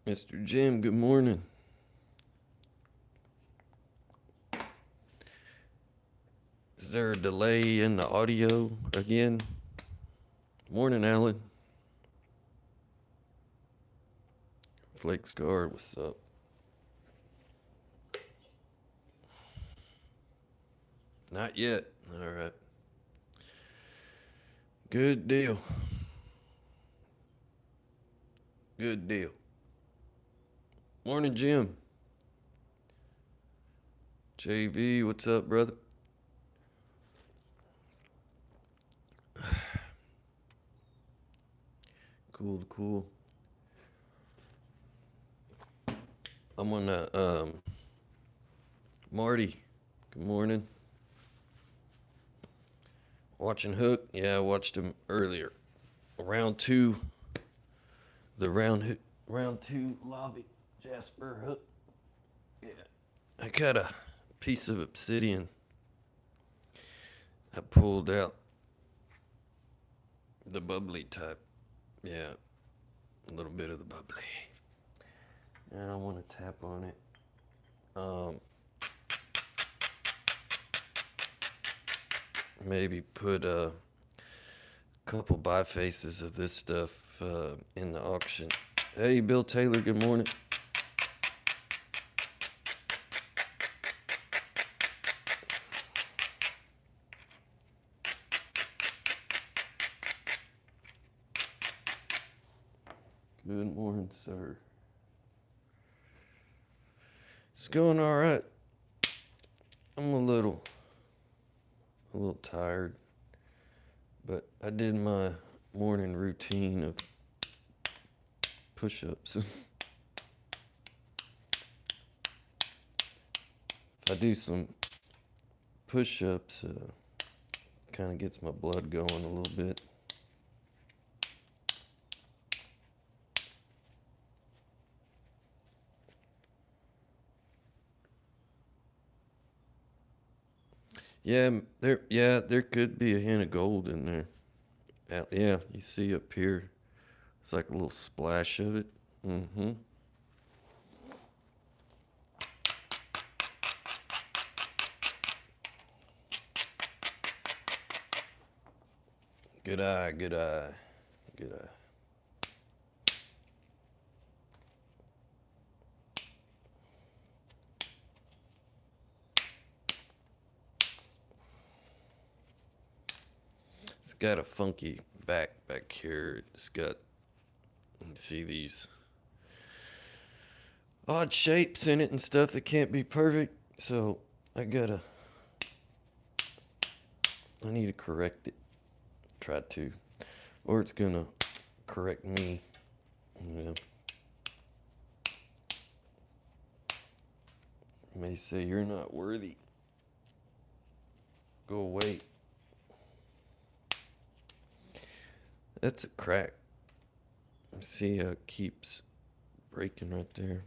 Mr. Jim, good morning. Is there a delay in the audio again? Morning, Alan. Flake Scar, what's up? Not yet. All right. Good deal. Good deal. Morning, Jim. JV, what's up, brother? Cool. I'm on Marty, good morning. Watching Hook? Yeah, I watched him earlier. Round two lobby. Jasper Hook. Yeah. I got a piece of Obsidian. I pulled out the bubbly type. Yeah. A little bit of the bubbly. And I want to tap on it. Maybe put a couple bifaces of this stuff in the auction. Hey, Bill Taylor, good morning. Good morning, sir. It's going all right. I'm a little tired, but I did my morning routine of push-ups. If I do some push-ups, kind of gets my blood going a little bit. There could be a hint of gold in there. Yeah, you see up here, it's like a little splash of it. Mm-hmm. Good eye. It's got a funky back here. It's got, you see these odd shapes in it and stuff that can't be perfect. So I need to correct it. Try to. Or it's gonna correct me. Yeah. May say you're not worthy. Go away. That's a crack. See how it keeps breaking right there.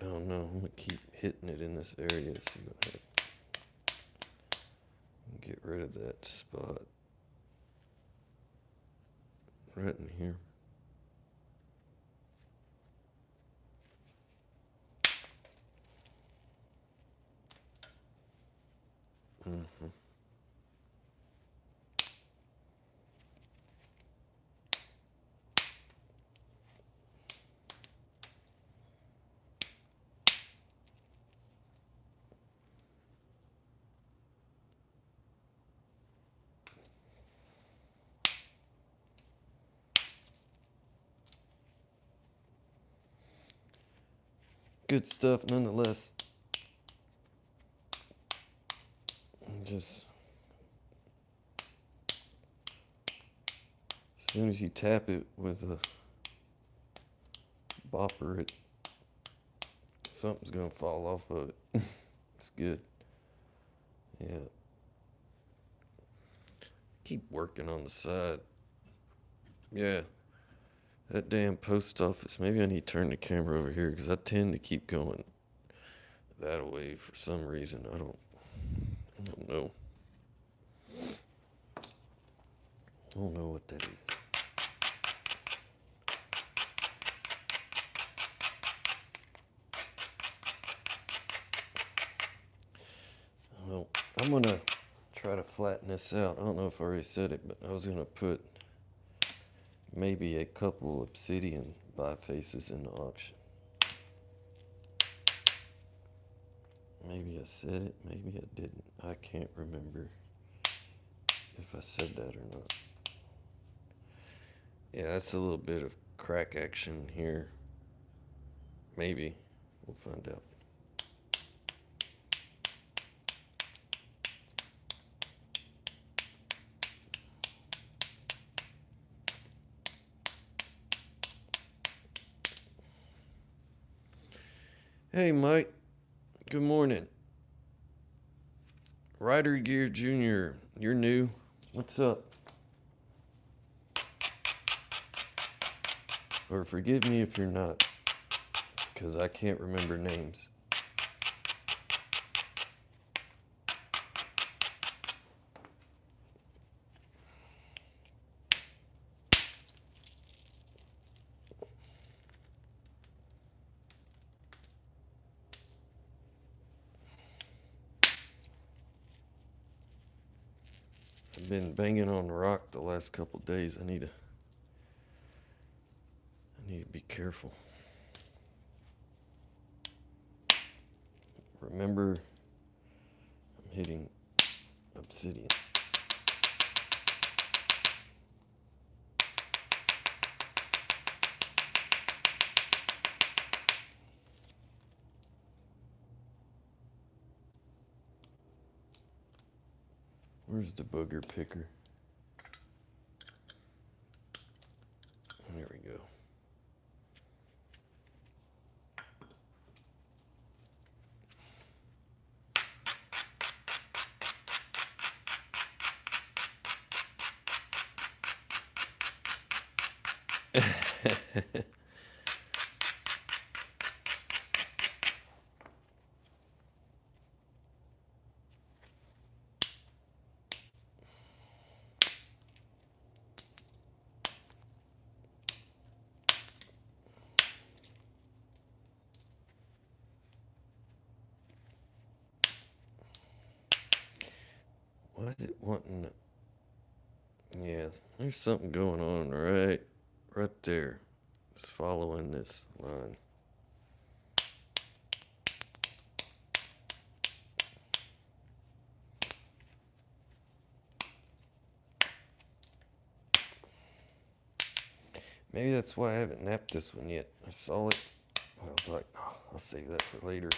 I don't know. I'm gonna keep hitting it in this area. See what happens. Get rid of that spot right in here. Mm-hmm. Good stuff nonetheless. Just as soon as you tap it with a bopper, something's gonna fall off of it. It's good. Yeah. Keep working on the side. Yeah. That damn post office. Maybe I need to turn the camera over here because I tend to keep going that way for some reason. I don't know. I don't know what that is. Well, I'm going to try to flatten this out. I don't know if I already said it, but I was going to put maybe a couple Obsidian bifaces in the auction. Maybe I said it, maybe I didn't. I can't remember if I said that or not. Yeah, that's a little bit of crack action here. Maybe. We'll find out. Hey, Mike. Good morning. Ryder Gear Jr., you're new. What's up? Or forgive me if you're not, because I can't remember names. I've been banging on the rock the last couple days. I need to be careful. Remember, I'm hitting Obsidian. Where's the booger picker? There we go. Why is it wanting to... Yeah, there's something going on right there. It's following this line. Maybe that's why I haven't napped this one yet. I saw it. I was like, oh, I'll save that for later.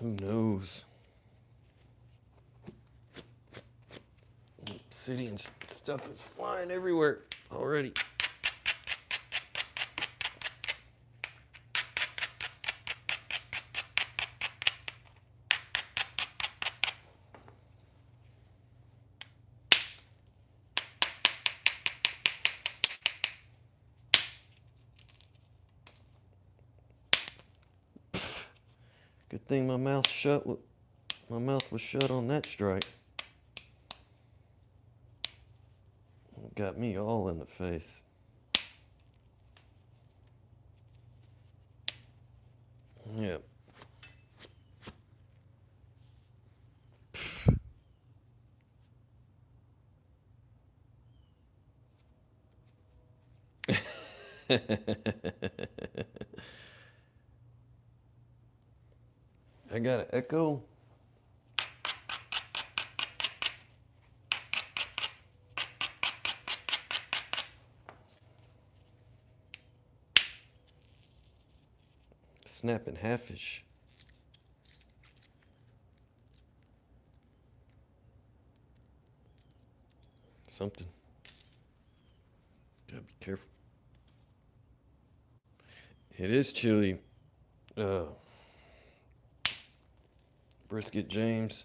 Who knows? Obsidian stuff is flying everywhere already. Good thing my mouth was shut on that strike. It got me all in the face. Yep. I got an echo. Snapping halfish. Something. Gotta be careful. It is chilly. Brisket James.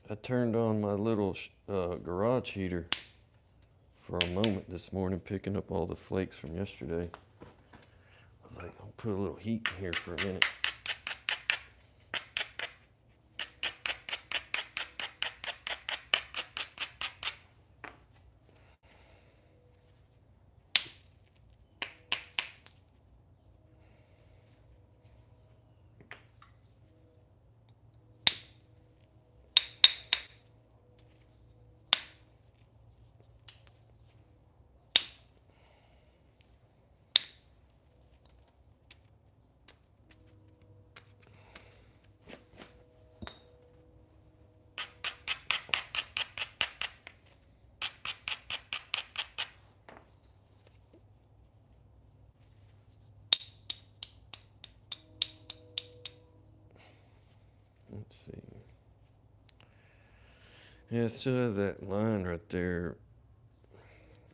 I turned on my little garage heater for a moment this morning, picking up all the flakes from yesterday. was like, I'll put a little heat in here for a minute. Let's see. Yeah, I still have that line right there.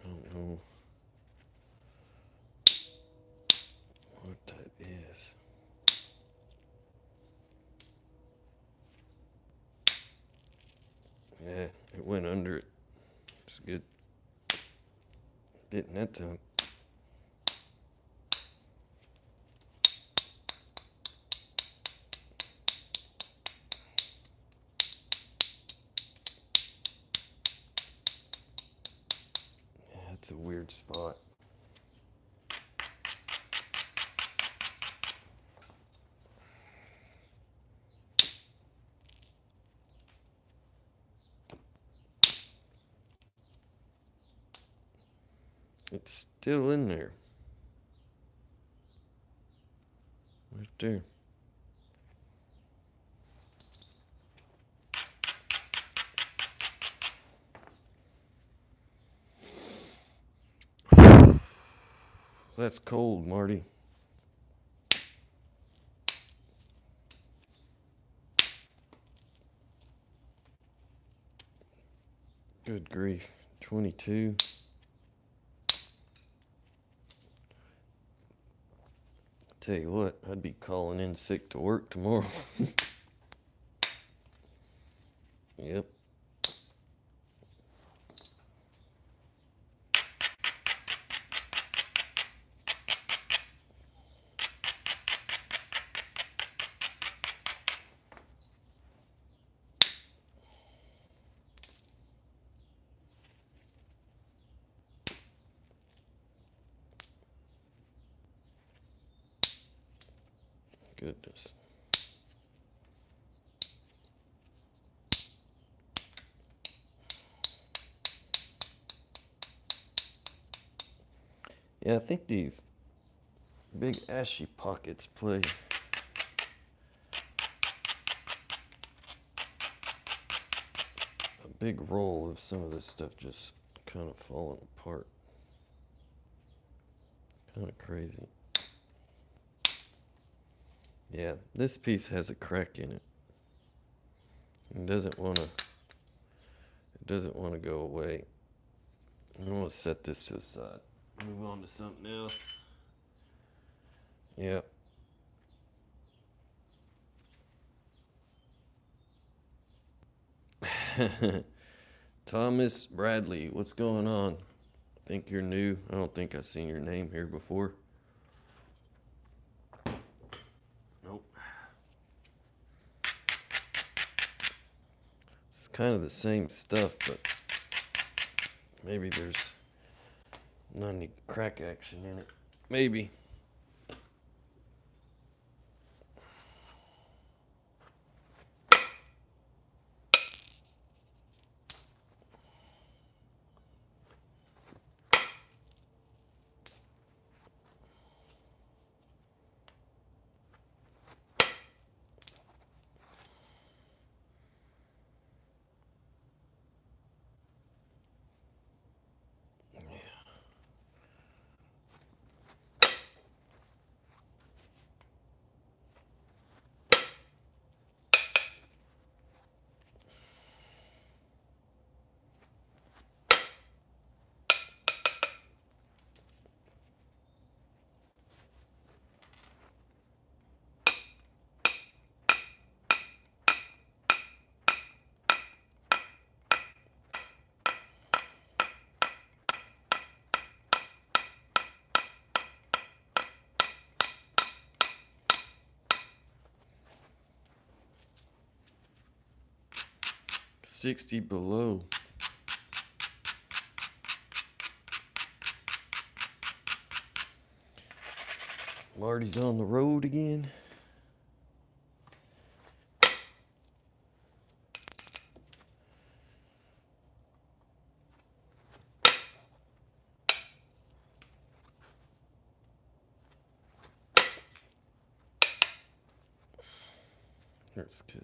I don't know what that is. Yeah, it went under it. It's good. Didn't that time. Yeah, it's a weird spot. It's still in there. Right there. That's cold, Marty. Good grief. 22. Tell you what, I'd be calling in sick to work tomorrow. Yep. Goodness. Yeah, I think these big ashy pockets play a big role of some of this stuff just kind of falling apart. Kind of crazy. Yeah, this piece has a crack in it. It doesn't want to go away. I'm going to set this to the side. Move on to something else. Yep. Thomas Bradley, what's going on? Think you're new? I don't think I've seen your name here before. Nope. It's kind of the same stuff, but maybe there's not any crack action in it. Maybe. 60 below. Marty's on the road again. That's good.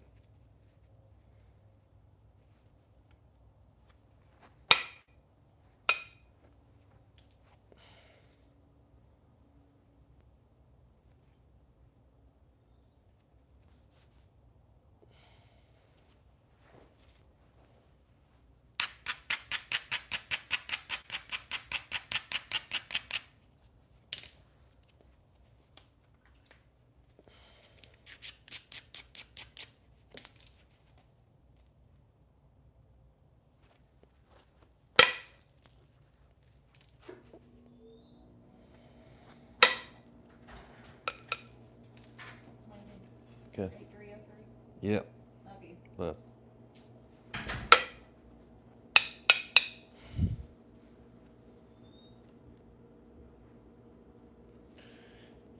Okay. 8303? Yep. Love you. Love.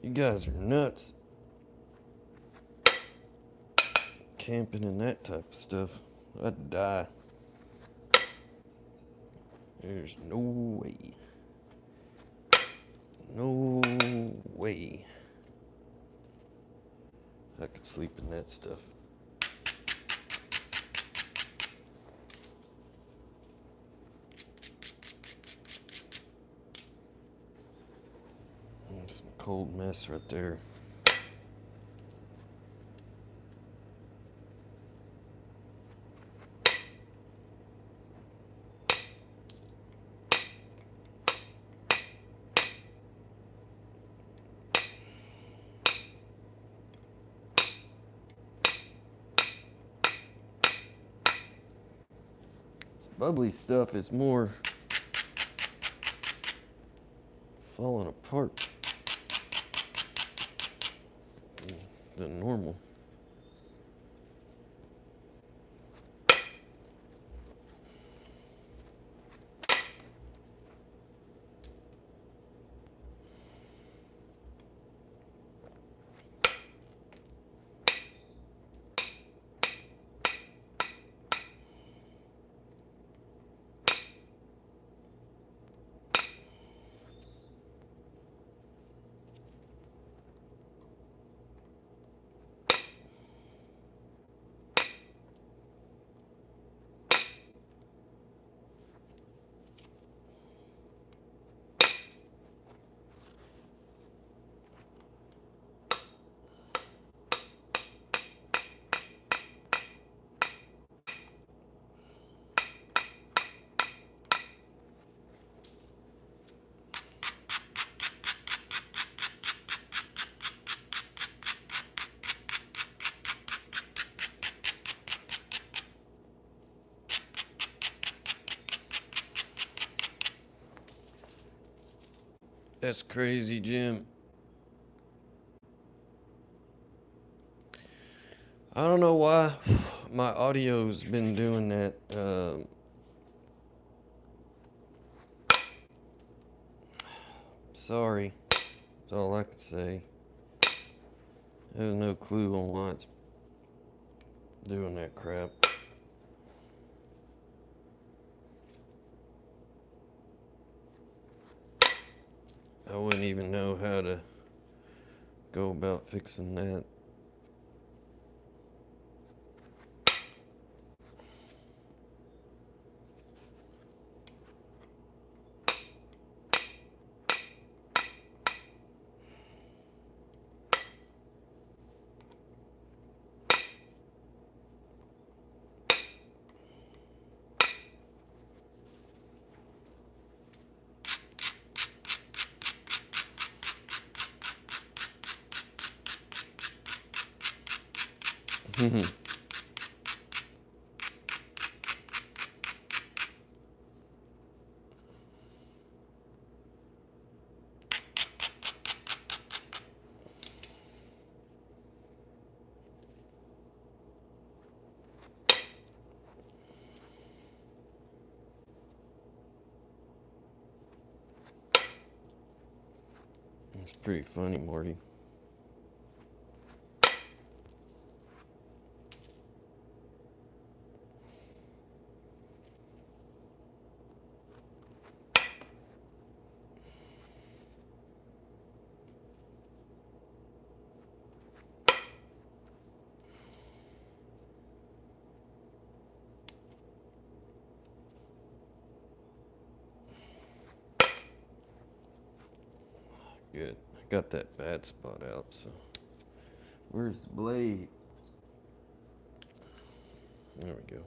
You guys are nuts. Camping and that type of stuff. I'd die. There's no way. No way I could sleep in that stuff. That's some cold mess right there. This bubbly stuff is more falling apart than normal. That's crazy, Jim. I don't know why my audio's been doing that. Sorry. That's all I could say. I have no clue on why it's doing that crap. I wouldn't even know how to go about fixing that. It's pretty funny, Morty. Good. I got that bad spot out, so. Where's the blade? There we go.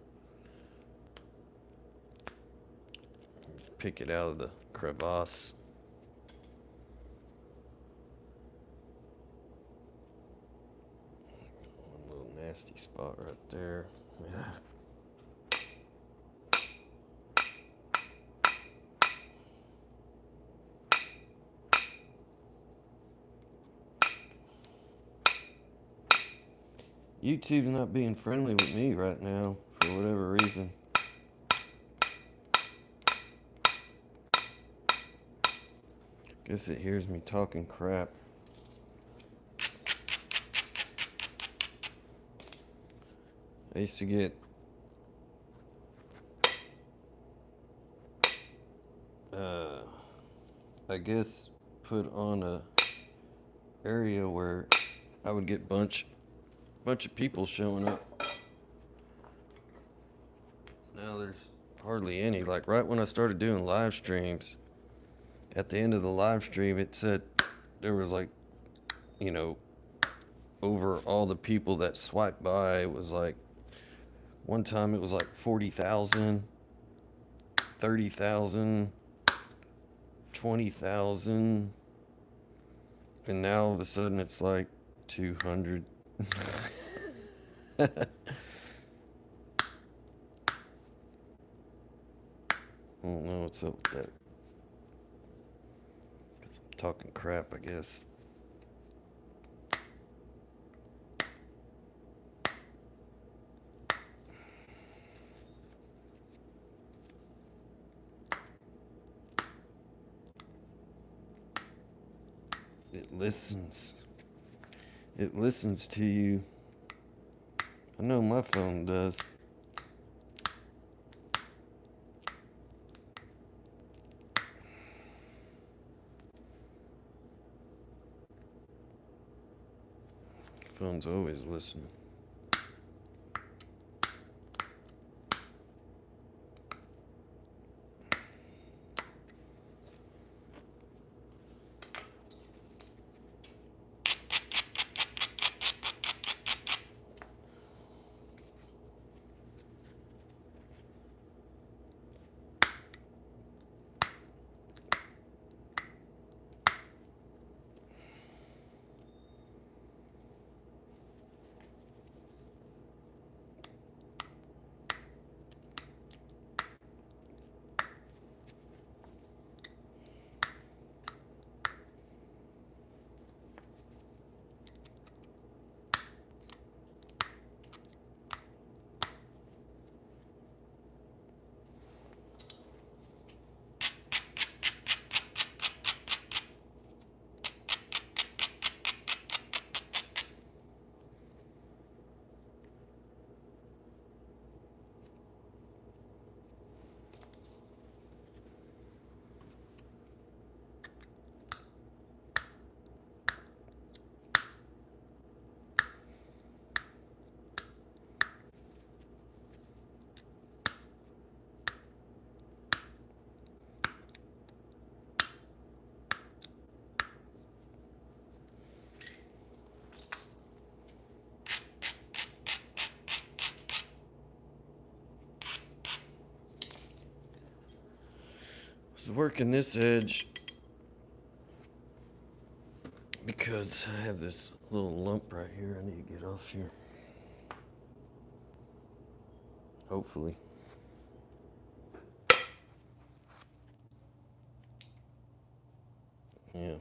Pick it out of the crevasse. One little nasty spot right there. Yeah. YouTube's not being friendly with me right now for whatever reason. Guess it hears me talking crap. I used to get I guess put on a area where I would get bunch of people showing up. Now there's hardly any. Like right when I started doing live streams, at the end of the live stream it said there was like, you know, over all the people that swiped by, it was like one time it was like 40,000, 30,000, 20,000, and now all of a sudden it's like 200. I don't know what's up with that. Because I'm talking crap, I guess. It listens. It listens to you. I know my phone does. Phone's always listening. I was working this edge because I have this little lump right here I need to get off here. Hopefully. Yeah.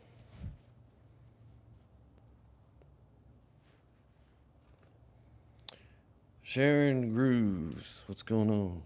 Sharon Grooves, what's going on?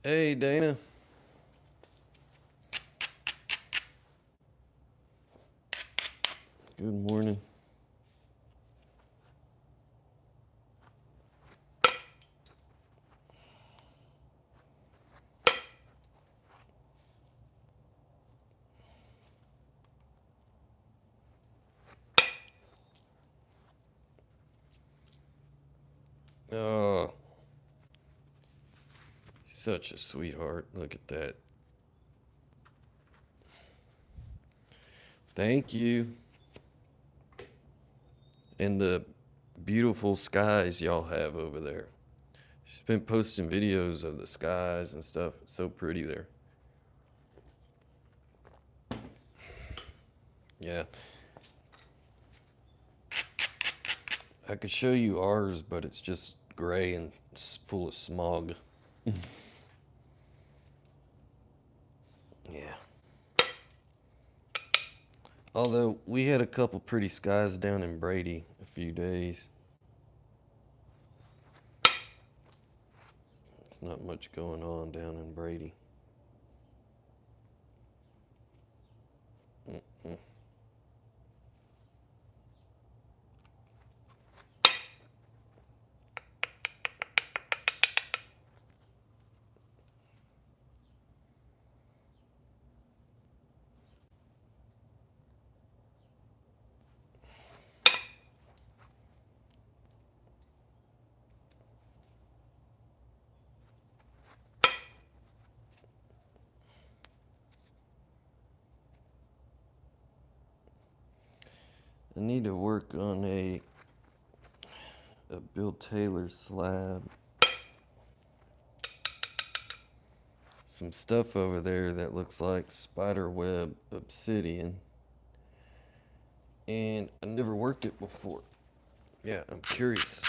Hey, Dana. Good morning. Oh, such a sweetheart. Look at that. Thank you. And the beautiful skies y'all have over there. She's been posting videos of the skies and stuff. It's so pretty there. Yeah. I could show you ours, but it's just gray and full of smog. Yeah. Although we had a couple pretty skies down in Brady a few days. It's not much going on down in Brady. Mm-mm. I need to work on a Bill Taylor slab. Some stuff over there that looks like spiderweb obsidian. And I never worked it before. Yeah, I'm curious.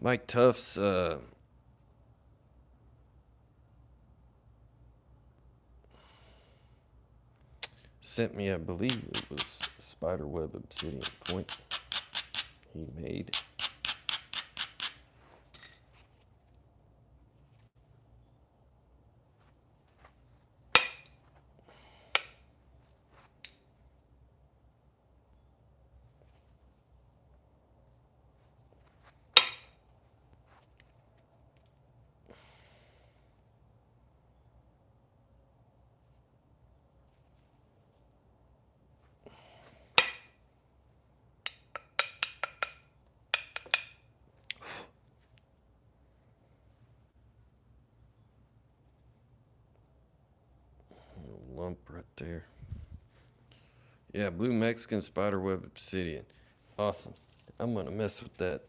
Mike Tufts sent me, I believe it was spiderweb obsidian point he made. A lump right there. Yeah, blue Mexican spiderweb obsidian. Awesome. I'm gonna mess with that.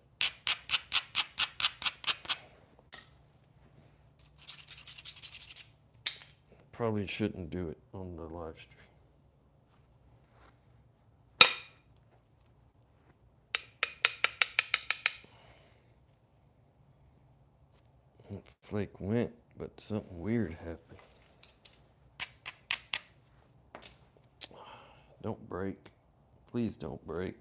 Probably shouldn't do it on the live stream. Flake went, but something weird happened. Don't break. Please don't break.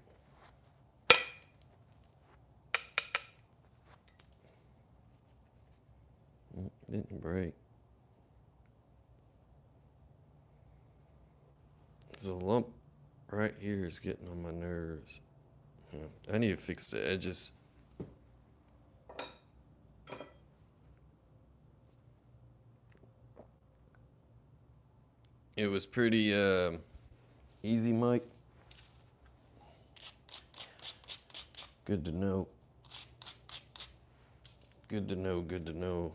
Didn't break. There's a lump right here is getting on my nerves. Yeah, I need to fix the edges. It was pretty easy, Mike. Good to know. Good to know, good to know.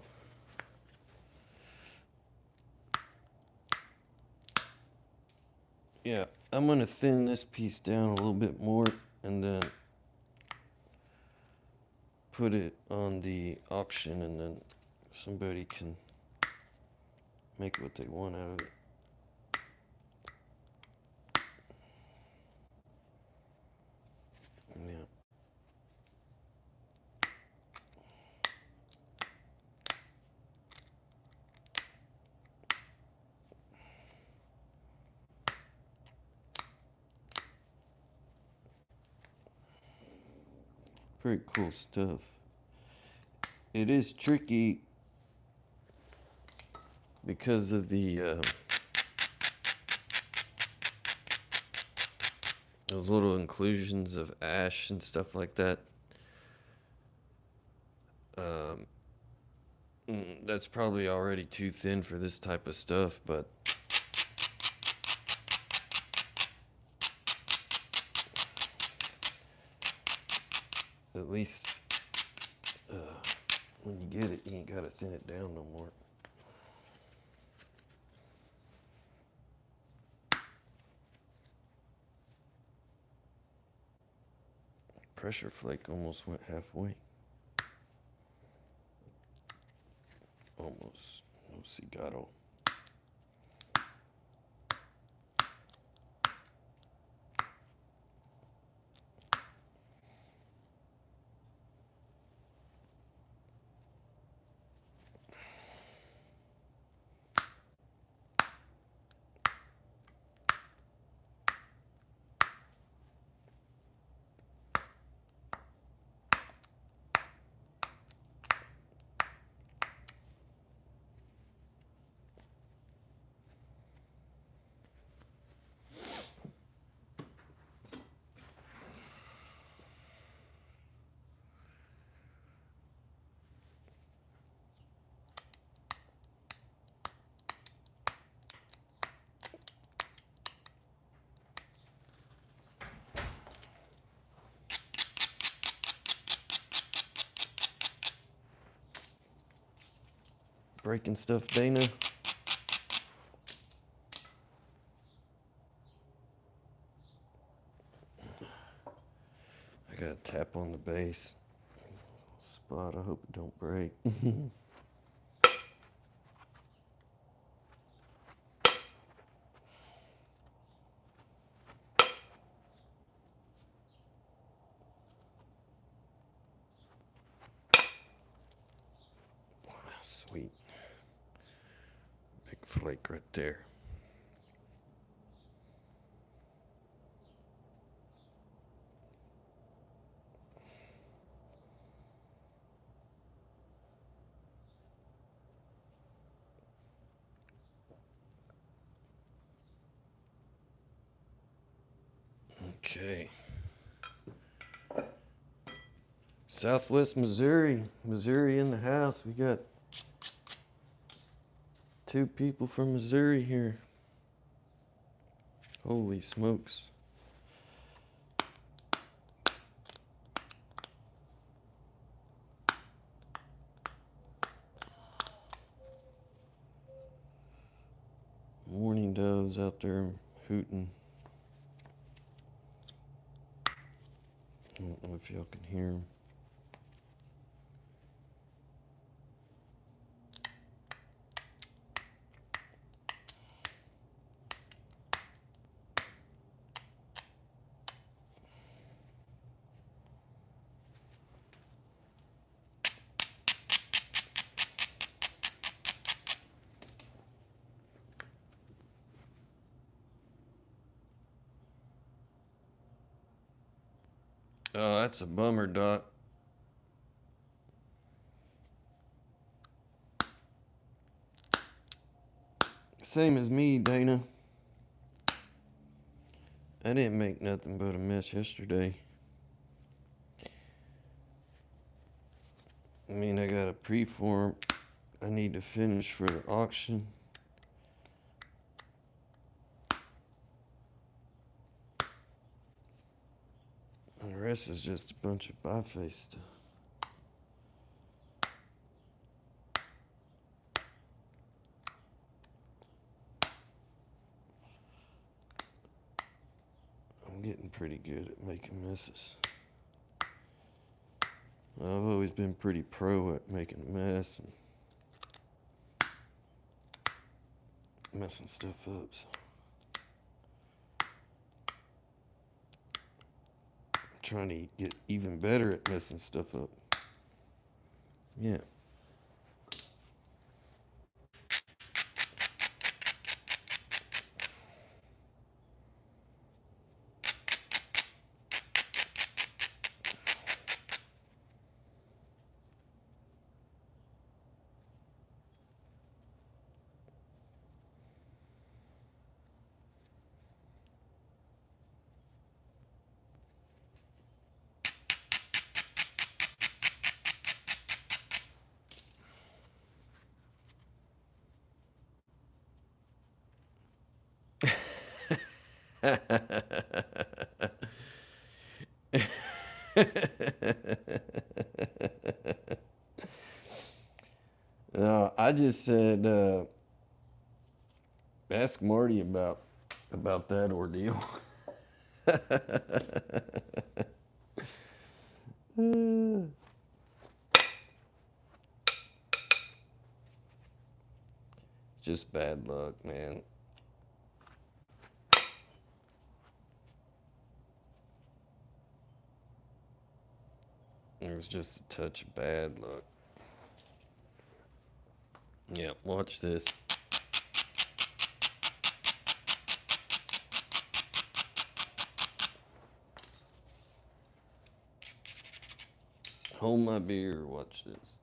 Yeah, I'm gonna thin this piece down a little bit more and then put it on the auction and then somebody can make what they want out of it. Yeah. Very cool stuff. it is tricky because of the those little inclusions of ash and stuff like that. That's probably already too thin for this type of stuff, but at least when you get it, you ain't gotta thin it down no more. Pressure flake almost went halfway. Almost. No cigarro. Breaking stuff, Dana. I gotta tap on the base. Spot, I hope it don't break. Sweet. Big flake right there. Okay. Southwest Missouri. Missouri in the house. We got 2 people from Missouri here. Holy smokes. Morning doves out there hooting. I don't know if y'all can hear them. Oh, that's a bummer, Doc. Same as me, Dana. I didn't make nothing but a mess yesterday. I mean, I got a preform I need to finish for the auction. And the rest is just a bunch of biface stuff. I'm getting pretty good at making messes. I've always been pretty pro at making a mess and messing stuff up. So I'm trying to get even better at messing stuff up. Yeah. No, I just said ask Marty about that ordeal. Just bad luck, man. It was just a touch of bad luck. Yeah, watch this. Hold my beer, watch this.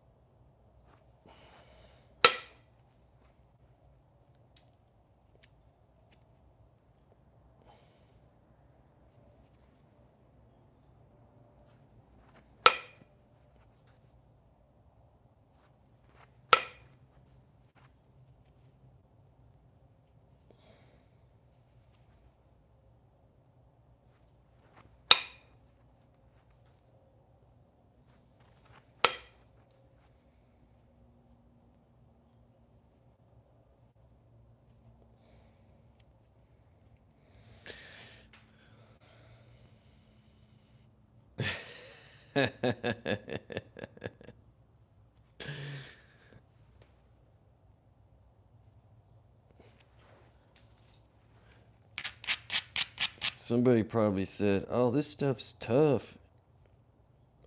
Somebody probably said, "Oh, this stuff's tough,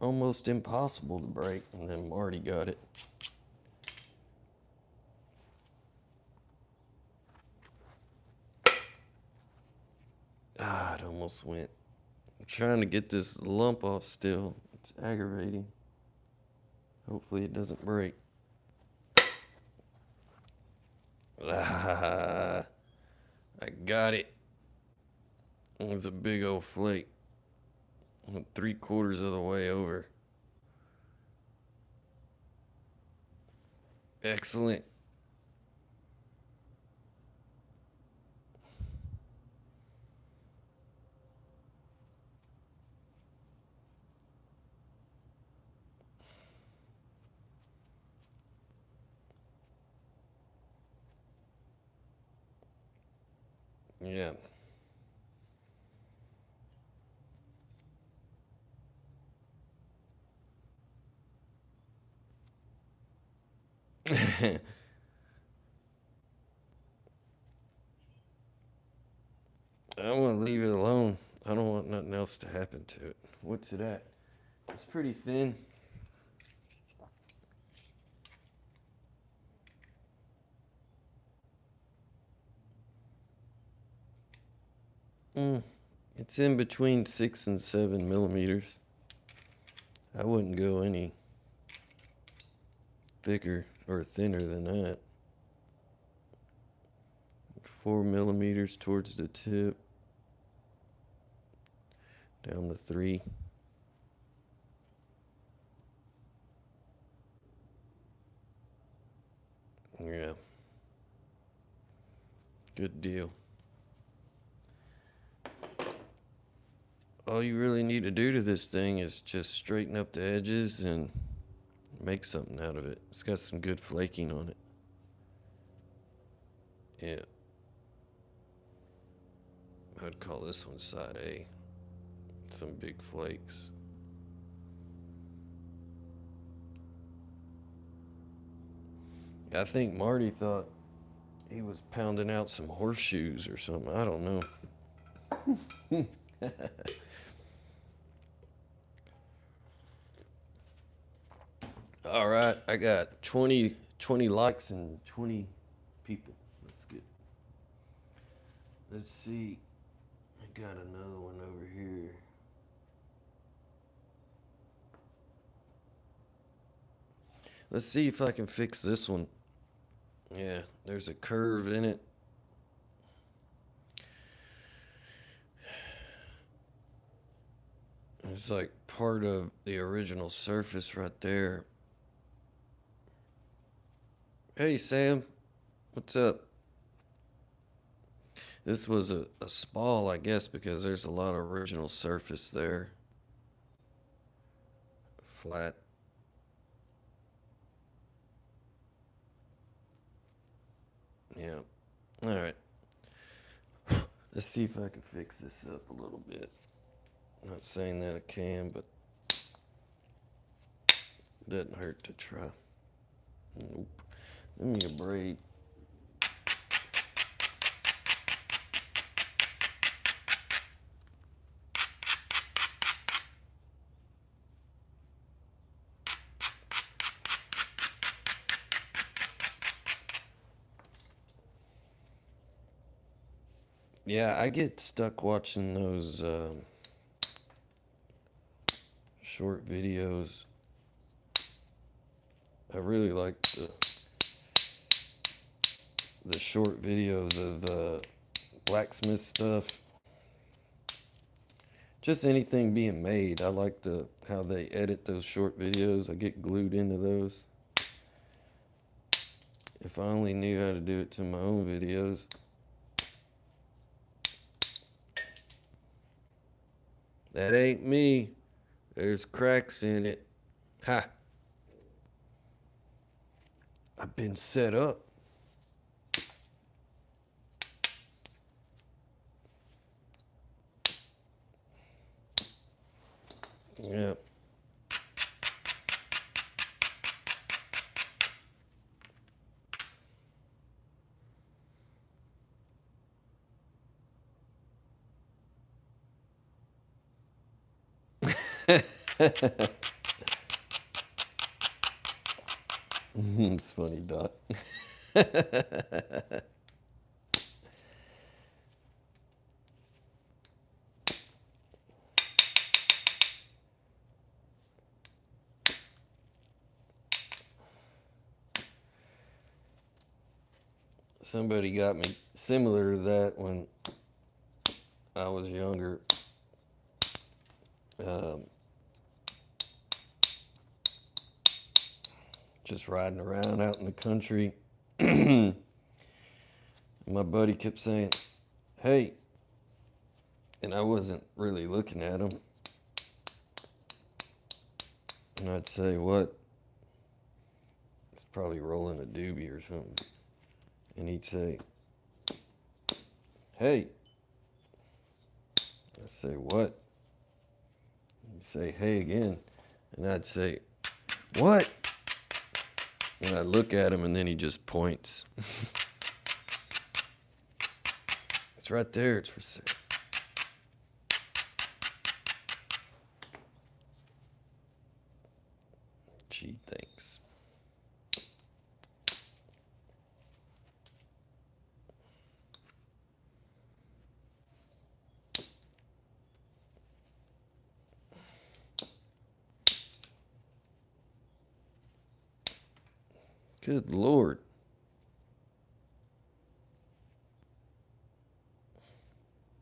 almost impossible to break," and then Marty got it. Ah, it almost went. I'm trying to get this lump off still. It's aggravating. Hopefully it doesn't break. Ah, I got it. It was a big old flake. Went 3/4 of the way over. Excellent. Yeah. I want to leave it alone. I don't want nothing else to happen to it. What's it at? It's pretty thin. It's in between 6 and 7 millimeters. I wouldn't go any thicker or thinner than that. 4 millimeters towards the tip. Down to 3. Yeah. Good deal. All you really need to do to this thing is just straighten up the edges and make something out of it. It's got some good flaking on it. Yeah. I'd call this one side A. Some big flakes. I think Marty thought he was pounding out some horseshoes or something. I don't know. All right, I got 20 likes and 20 people. That's good. Let's see. I got another one over here. Let's see if I can fix this one. Yeah, there's a curve in it. It's like part of the original surface right there. Hey, Sam. What's up? This was a spall, I guess, because there's a lot of original surface there. Flat. Yeah. All right. Let's see if I can fix this up a little bit. Not saying that I can, but it doesn't hurt to try. Nope. Give me a braid. Yeah, I get stuck watching those short videos. I really like the short videos of blacksmith stuff. Just anything being made. I like how they edit those short videos. I get glued into those. If I only knew how to do it to my own videos. That ain't me. There's cracks in it. Ha! I've been set up. Yeah. It's funny, Doc. Somebody got me similar to that when I was younger. Just riding around out in the country. My buddy kept saying, "Hey," and I wasn't really looking at him. And I'd say, "What?" It's probably rolling a doobie or something. And he'd say, "Hey." I'd say, "What?" He'd say, "Hey," again. And I'd say, "What?" And I'd look at him and then he just points. It's right there. It's for sale. Gee, thanks. Good Lord.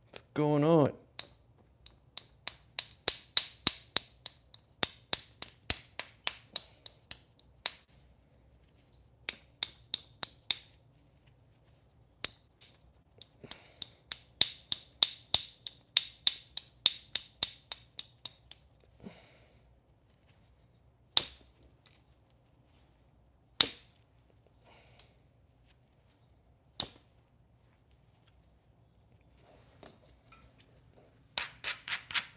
What's going on?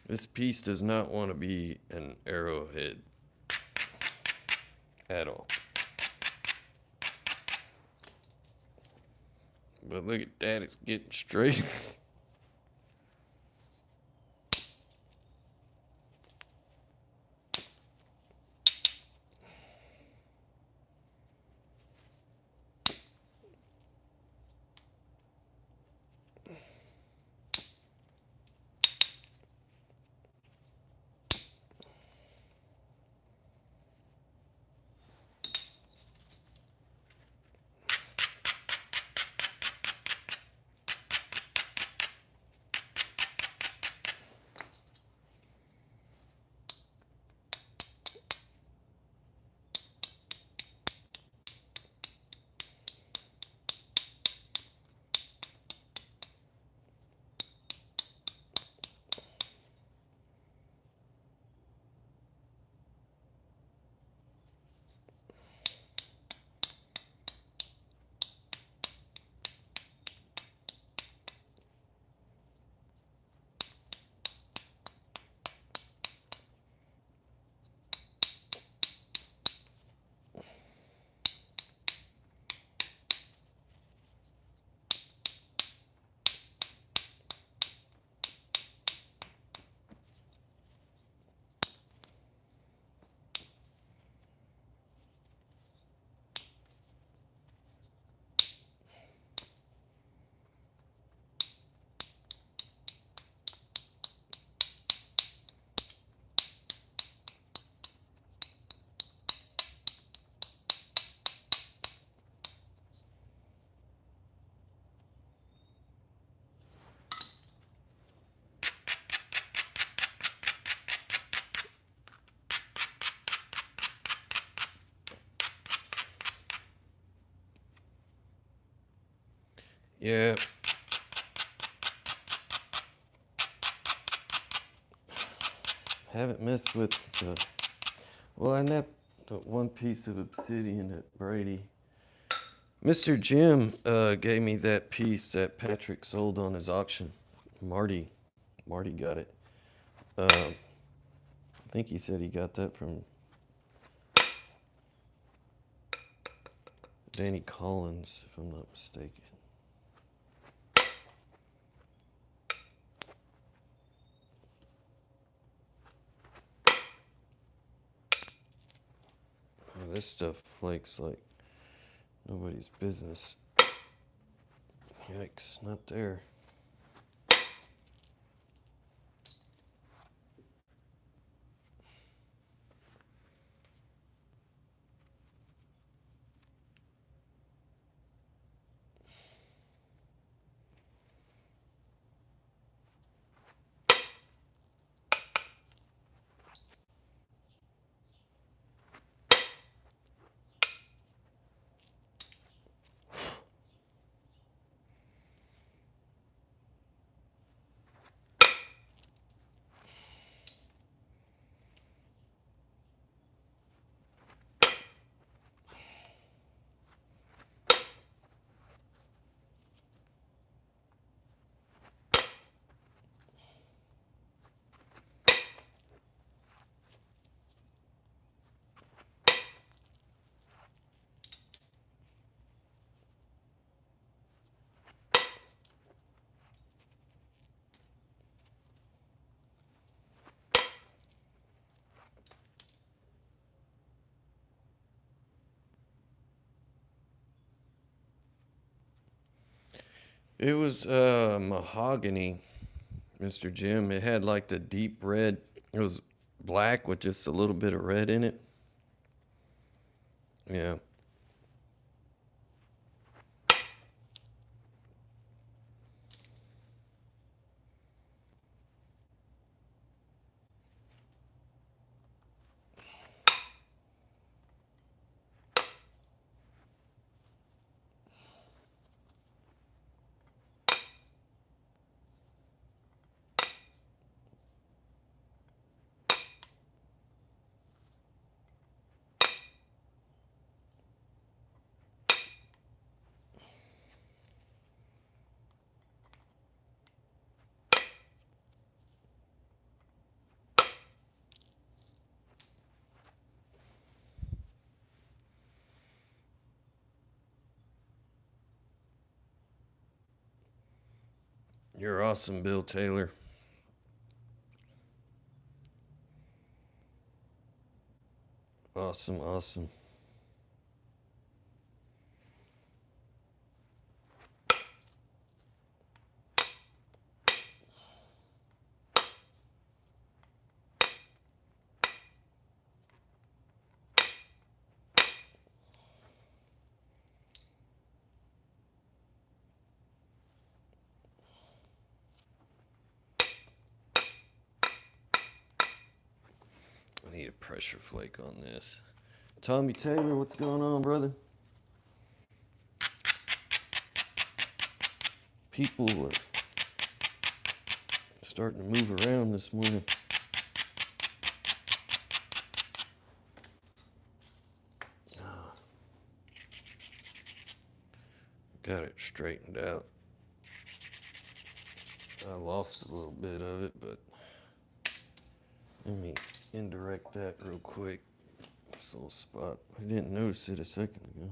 This piece does not want to be an arrowhead at all. But look at that, it's getting straight. Yeah. Haven't messed with the... Well, I nabbed the one piece of obsidian that Brady... Mr. Jim gave me that piece that Patrick sold on his auction. Marty got it. I think he said he got that from Danny Collins, if I'm not mistaken. Oh, this stuff flakes like nobody's business. Yikes, not there. It was mahogany, Mr. Jim. It had like the deep red. It was black with just a little bit of red in it. Yeah. You're awesome, Bill Taylor. Awesome, awesome. I need a pressure flake on this. Tommy Taylor, what's going on, brother? People are starting to move around this morning. Got it straightened out. I lost a little bit of it, but let me indirect that real quick. This little spot. I didn't notice it a second ago.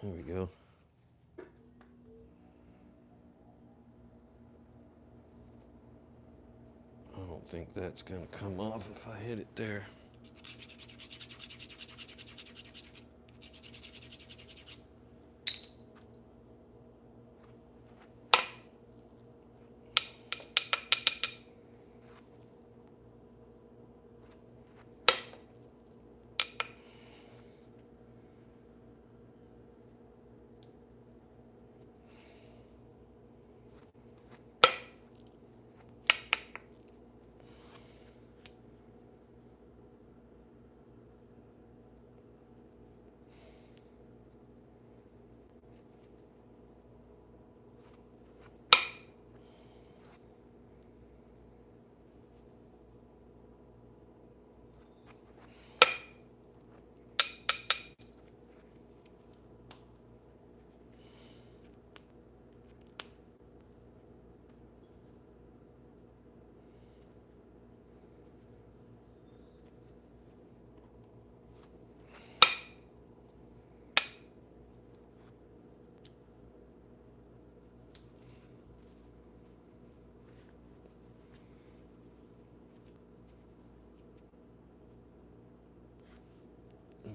There we go. I don't think that's gonna come off if I hit it there.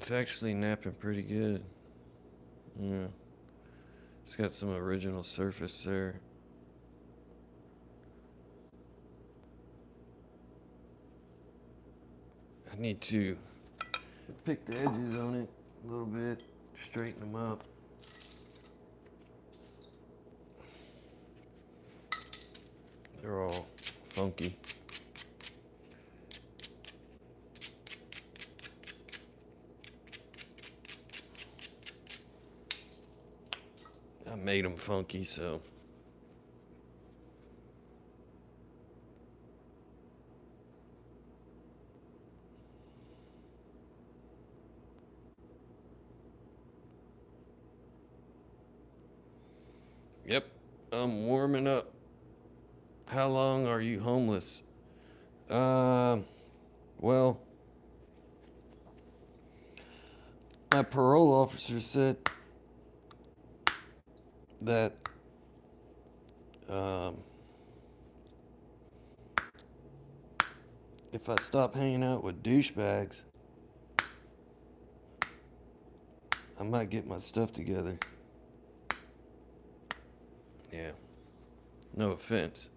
It's actually napping pretty good. Yeah. It's got some original surface there. I need to pick the edges on it a little bit, straighten them up. They're all funky. I made them funky, so. Yep, I'm warming up. How long are you homeless? Well, my parole officer said that if I stop hanging out with douchebags, I might get my stuff together. Yeah. No offense.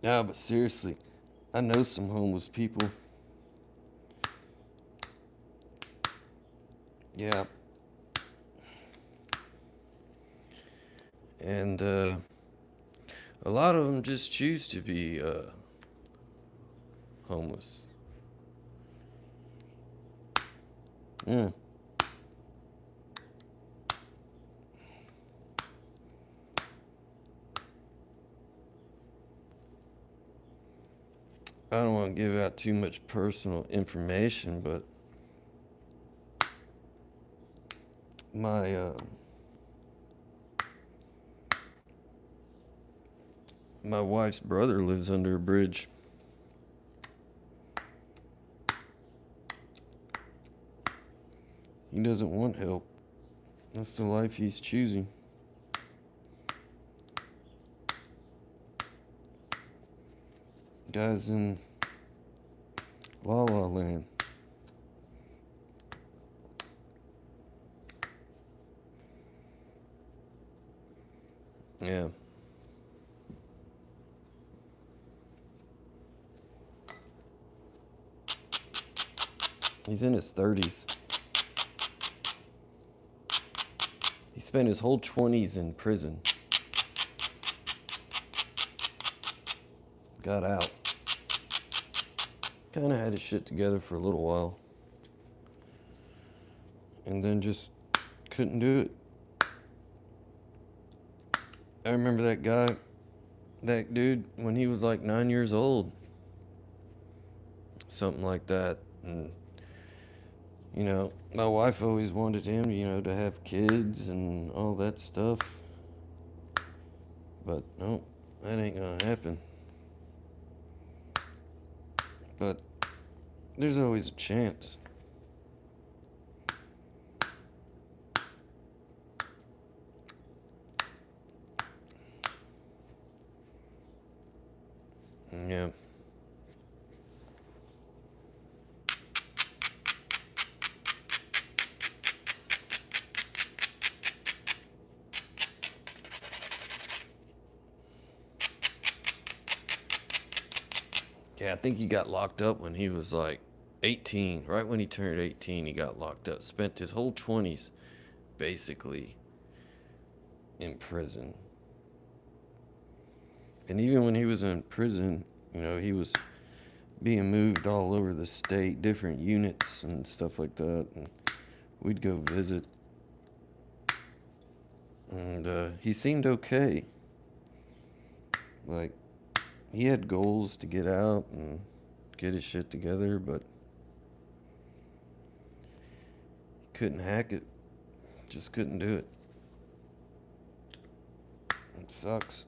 Nah, but seriously, I know some homeless people. Yeah. And a lot of them just choose to be homeless. Yeah. I don't want to give out too much personal information, but my my wife's brother lives under a bridge. He doesn't want help. That's the life he's choosing. Guy's in La La Land. Yeah. He's in his 30s. He spent his whole 20s in prison. Got out. Kind of had his shit together for a little while. And then just couldn't do it. I remember that dude, when he was like 9 years old. Something like that. And, you know, my wife always wanted him, you know, to have kids and all that stuff. But no, that ain't gonna happen. But there's always a chance. Yeah. Yeah, I think he got locked up when he was like 18. Right when he turned 18, he got locked up. Spent his whole 20s basically in prison. And even when he was in prison, you know, he was being moved all over the state, different units and stuff like that. And we'd go visit. And he seemed okay. Like, he had goals to get out and get his shit together, but he couldn't hack it. Just couldn't do it. It sucks.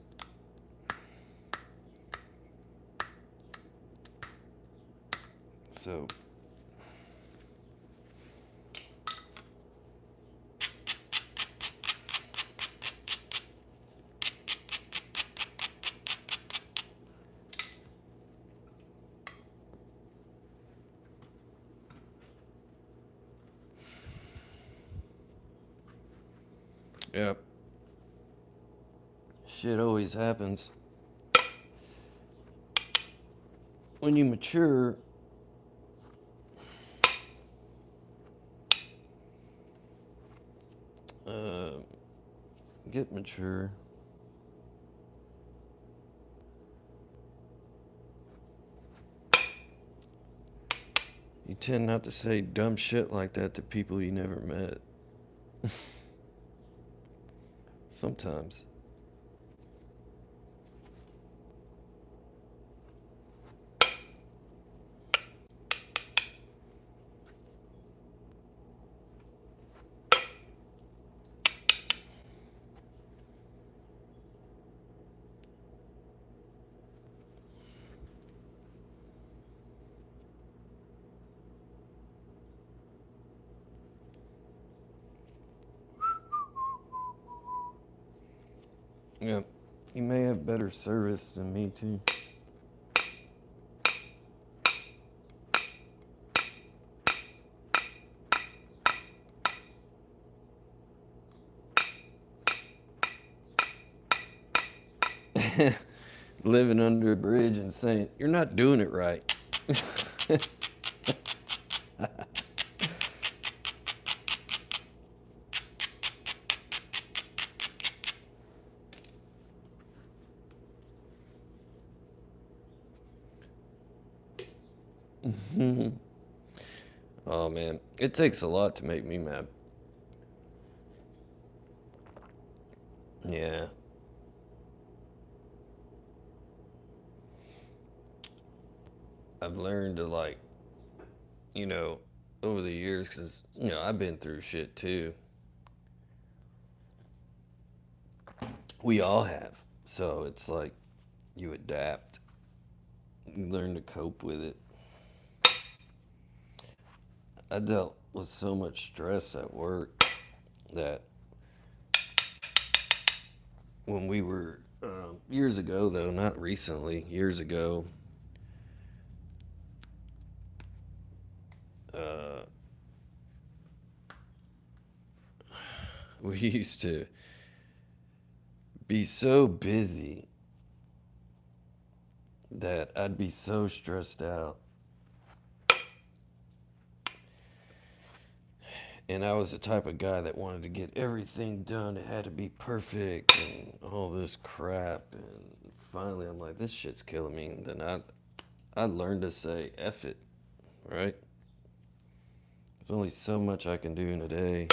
So, Yep. Shit always happens. When you mature, get mature. You tend not to say dumb shit like that to people you never met. Sometimes. Yeah. You may have better service than me, too. Living under a bridge and saying, you're not doing it right. Oh, man. It takes a lot to make me mad. Yeah. I've learned to, like, you know, over the years, because, you know, I've been through shit too. We all have. So it's like you adapt, you learn to cope with it. I dealt with so much stress at work that when we were, years ago, though, not recently, years ago, we used to be so busy that I'd be so stressed out. And I was the type of guy that wanted to get everything done. It had to be perfect and all this crap. And finally, I'm like, this shit's killing me. And then I learned to say, F it, right? There's only so much I can do in a day.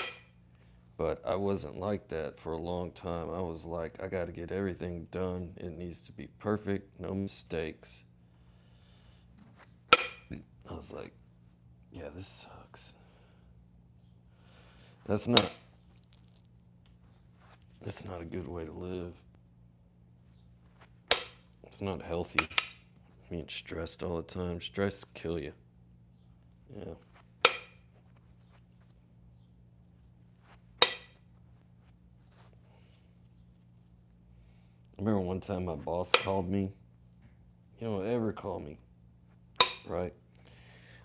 But I wasn't like that for a long time. I was like, I got to get everything done. It needs to be perfect, no mistakes. I was like, yeah, this sucks. That's not a good way to live. It's not healthy. Being stressed all the time. Stress kill you. Yeah. I remember one time my boss called me. You don't ever call me, right?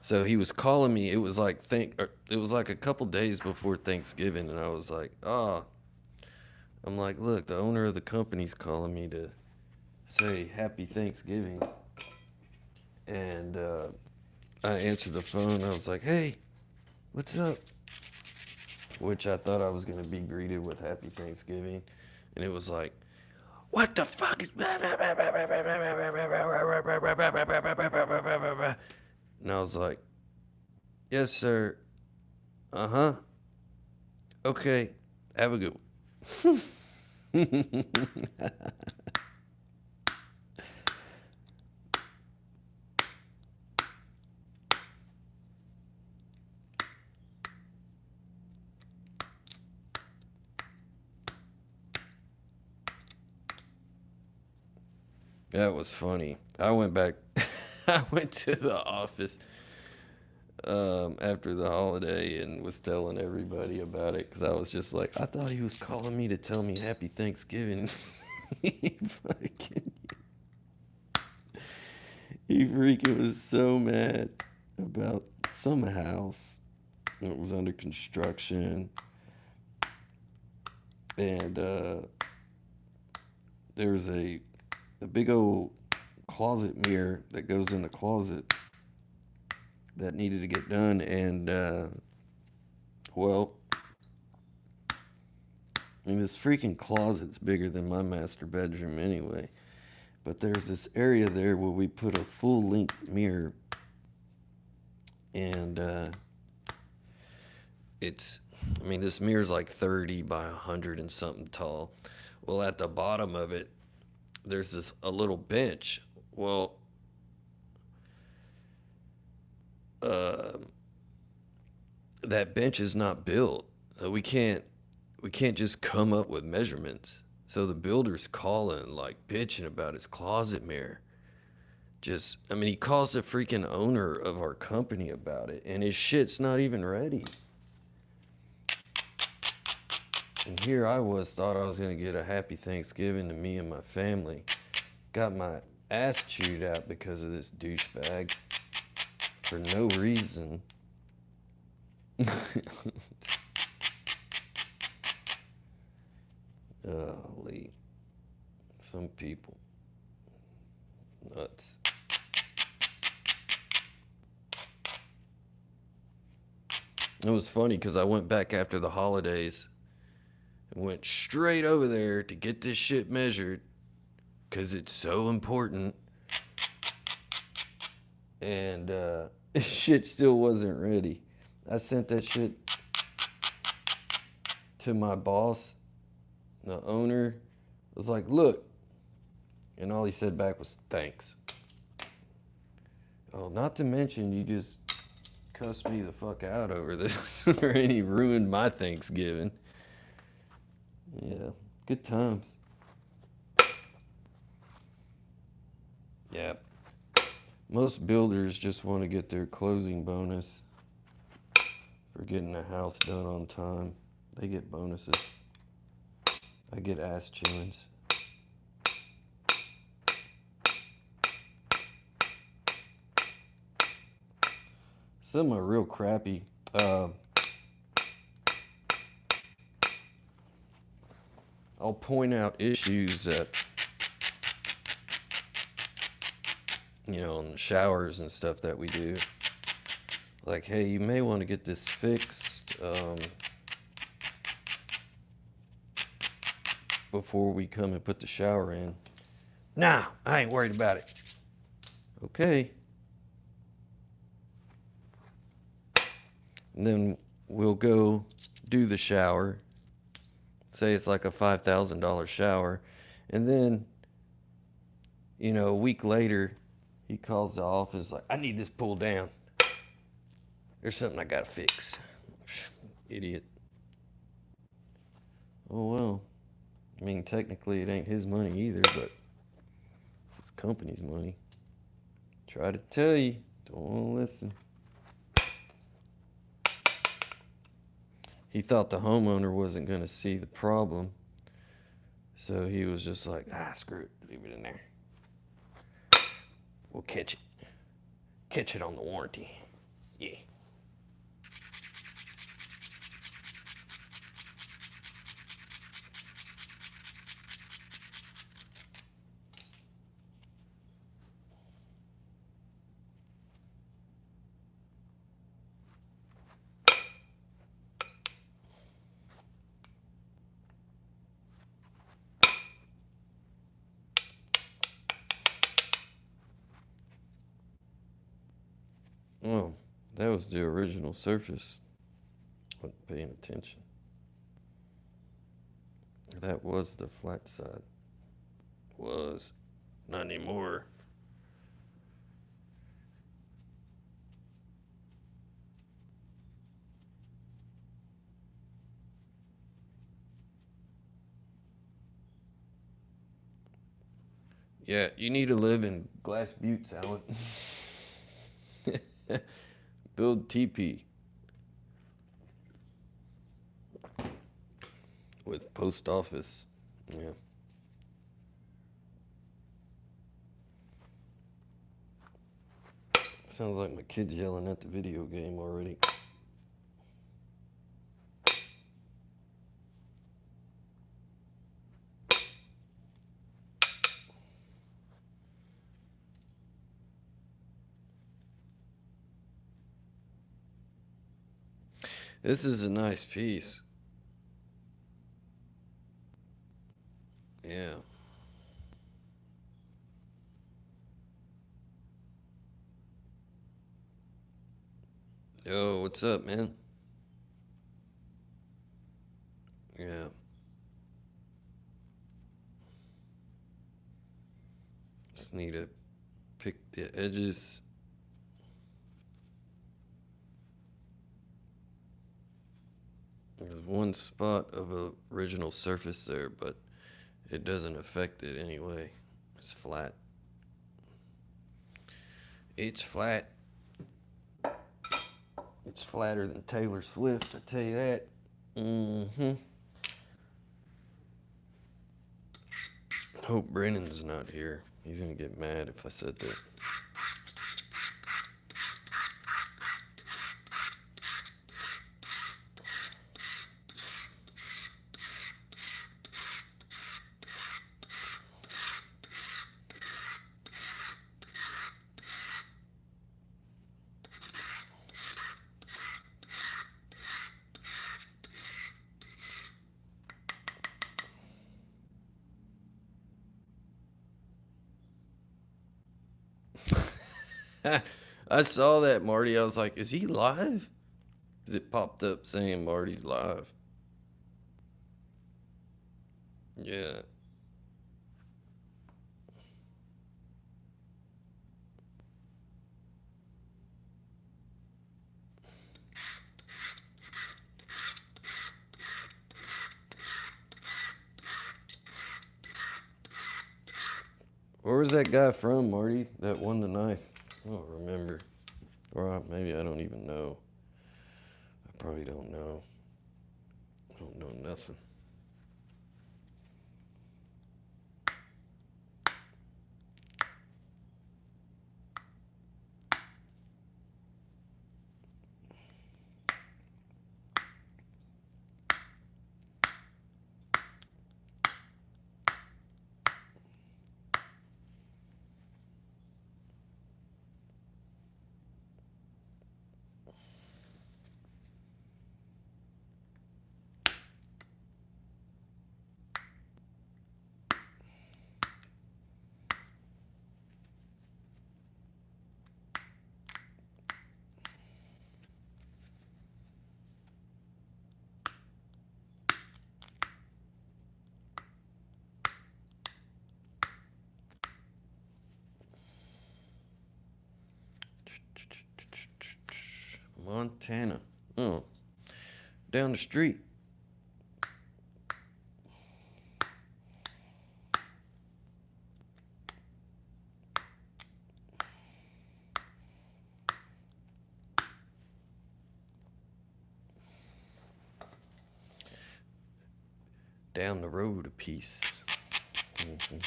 So he was calling me. It was like a couple days before Thanksgiving, and I was like, I'm like, look, the owner of the company's calling me to say Happy Thanksgiving, and I answered the phone. I was like, hey, what's up? Which I thought I was gonna be greeted with Happy Thanksgiving, and it was like, what the fuck is... And I was like, yes, sir. Uh-huh. Okay. Have a good one. That was funny. I went back. I went to the office after the holiday and was telling everybody about it because I was just like, I thought he was calling me to tell me Happy Thanksgiving. he freaking was so mad about some house that was under construction. And there's a big old closet mirror that goes in the closet that needed to get done. And, well, I mean, this freaking closet's bigger than my master bedroom anyway. But there's this area there where we put a full-length mirror. And I mean, this mirror's like 30 by 100 and something tall. Well, at the bottom of it, there's a little bench. Well, that bench is not built. We can't just come up with measurements. So the builder's calling, like bitching about his closet mirror. I mean, he calls the freaking owner of our company about it, and his shit's not even ready. And here I thought I was gonna get a happy Thanksgiving to me and my family. Got my ass chewed out because of this douchebag for no reason. Golly. Some people. Nuts. It was funny because I went back after the holidays and went straight over there to get this shit measured because it's so important. And this shit still wasn't ready. I sent that shit to my boss. The owner was like, look. And all he said back was, thanks. Oh, not to mention you just cussed me the fuck out over this. And he ruined my Thanksgiving. Yeah, good times. Yeah. Most builders just want to get their closing bonus for getting the house done on time. They get bonuses. I get ass chewings. Some are real crappy. I'll point out issues that, in the showers and stuff that we do. Like, hey, you may want to get this fixed before we come and put the shower in. Nah, I ain't worried about it. Okay. And then we'll go do the shower. Say it's like a $5,000 shower. And then, a week later, he calls the office like, I need this pulled down. There's something I gotta fix. Idiot. Oh, well. I mean, technically it ain't his money either, but it's his company's money. Try to tell you. Don't want to listen. He thought the homeowner wasn't going to see the problem. So he was just like, screw it. Leave it in there. We'll catch it. Catch it on the warranty. Yeah. Oh, that was the original surface. Wasn't paying attention. That was the flat side. Was. Not anymore. Yeah, you need to live in glass buttes, Alan. Build TP with post office. Yeah. Sounds like my kid's yelling at the video game already. This is a nice piece. Yeah. Yo, what's up, man? Yeah. Just need to pick the edges. There's one spot of a original surface there, but it doesn't affect it anyway. It's flat. It's flat. It's flatter than Taylor Swift, I tell you that. Mm-hmm. Hope Brennan's not here. He's gonna get mad if I said that. I saw that, Marty. I was like, is he live? Because it popped up saying Marty's live. Yeah. Where was that guy from, Marty, that won the knife? I don't remember. Or maybe I don't even know. I probably don't know. I don't know nothing. Montana. Oh. Down the street. Down the road a piece. Mm-hmm.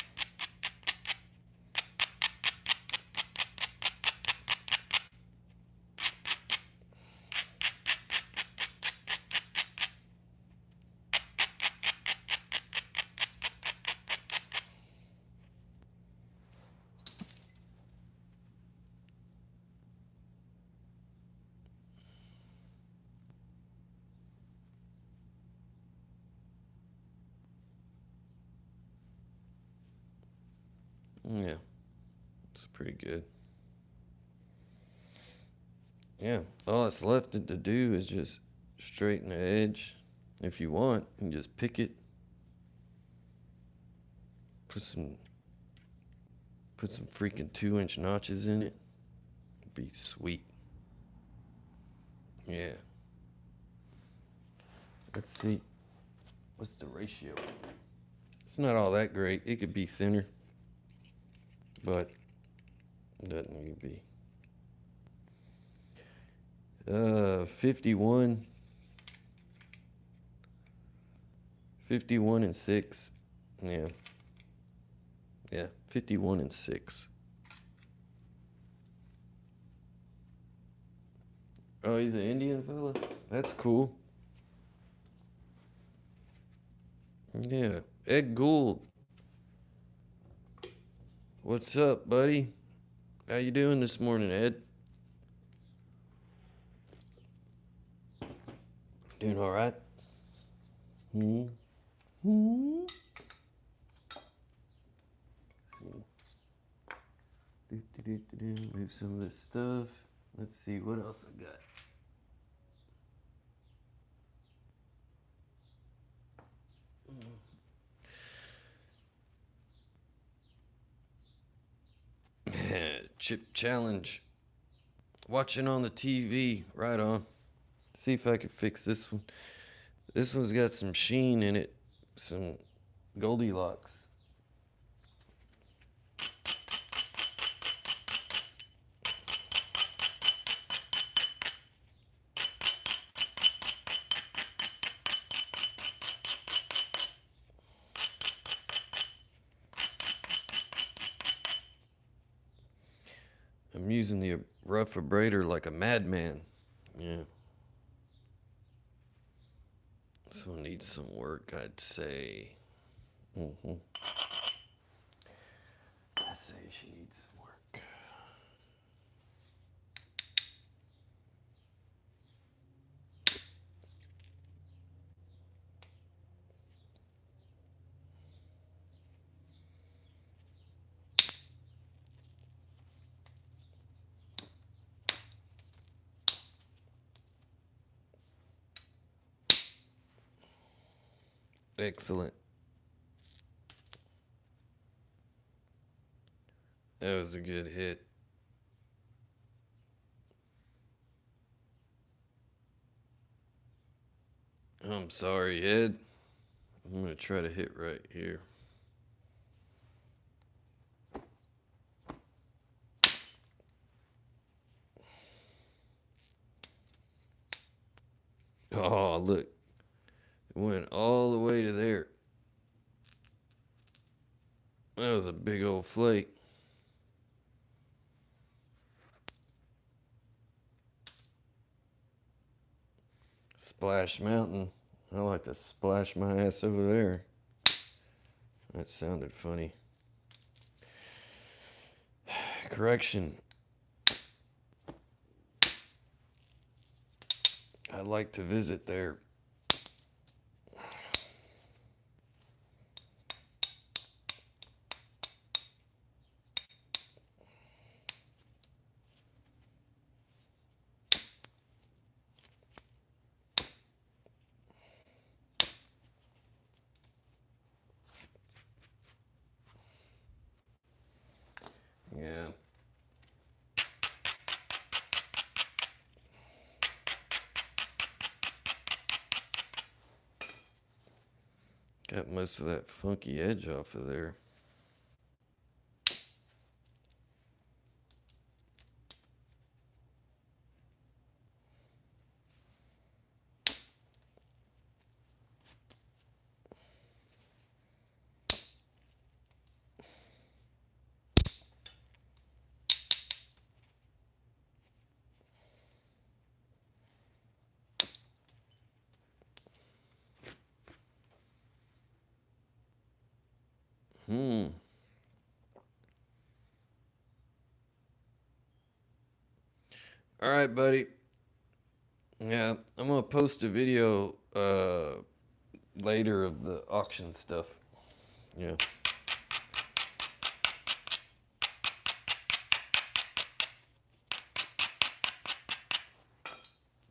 Yeah, it's pretty good. Yeah, all that's left to do is just straighten the edge. If you want, you can just pick it. Put some freaking 2-inch notches in it. It'd be sweet. Yeah. Let's see. What's the ratio? It's not all that great. It could be thinner, but it doesn't need to be. 51 and 6. Yeah. Yeah, 51 and 6. Oh, he's an Indian fella? That's cool. Yeah. Ed Gould. What's up, buddy? How you doing this morning, Ed? Doing all right? Hmm. Hmm. Move some of this stuff. Let's see what else I got. Chip challenge. Watching on the TV. Right on. See if I can fix this one. This one's got some sheen in it. Some Goldilocks. I'm using the rough abrader like a madman. Yeah. This one needs some work, I'd say. Mm-hmm. I say she needs some work. Excellent. That was a good hit. I'm sorry, Ed. I'm going to try to hit right here. Oh, look. It went all the way to there. That was a big old flake. Splash Mountain. I like to splash my ass over there. That sounded funny. Correction. I'd like to visit there. Yeah. Got most of that funky edge off of there. All right, buddy. Yeah, I'm gonna post a video later of the auction stuff. Yeah.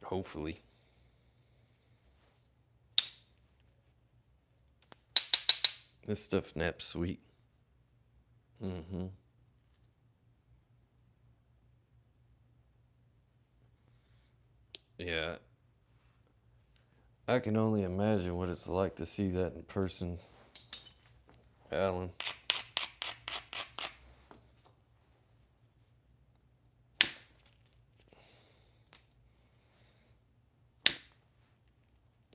Hopefully. This stuff naps sweet. Mm-hmm. Yeah. I can only imagine what it's like to see that in person, Alan.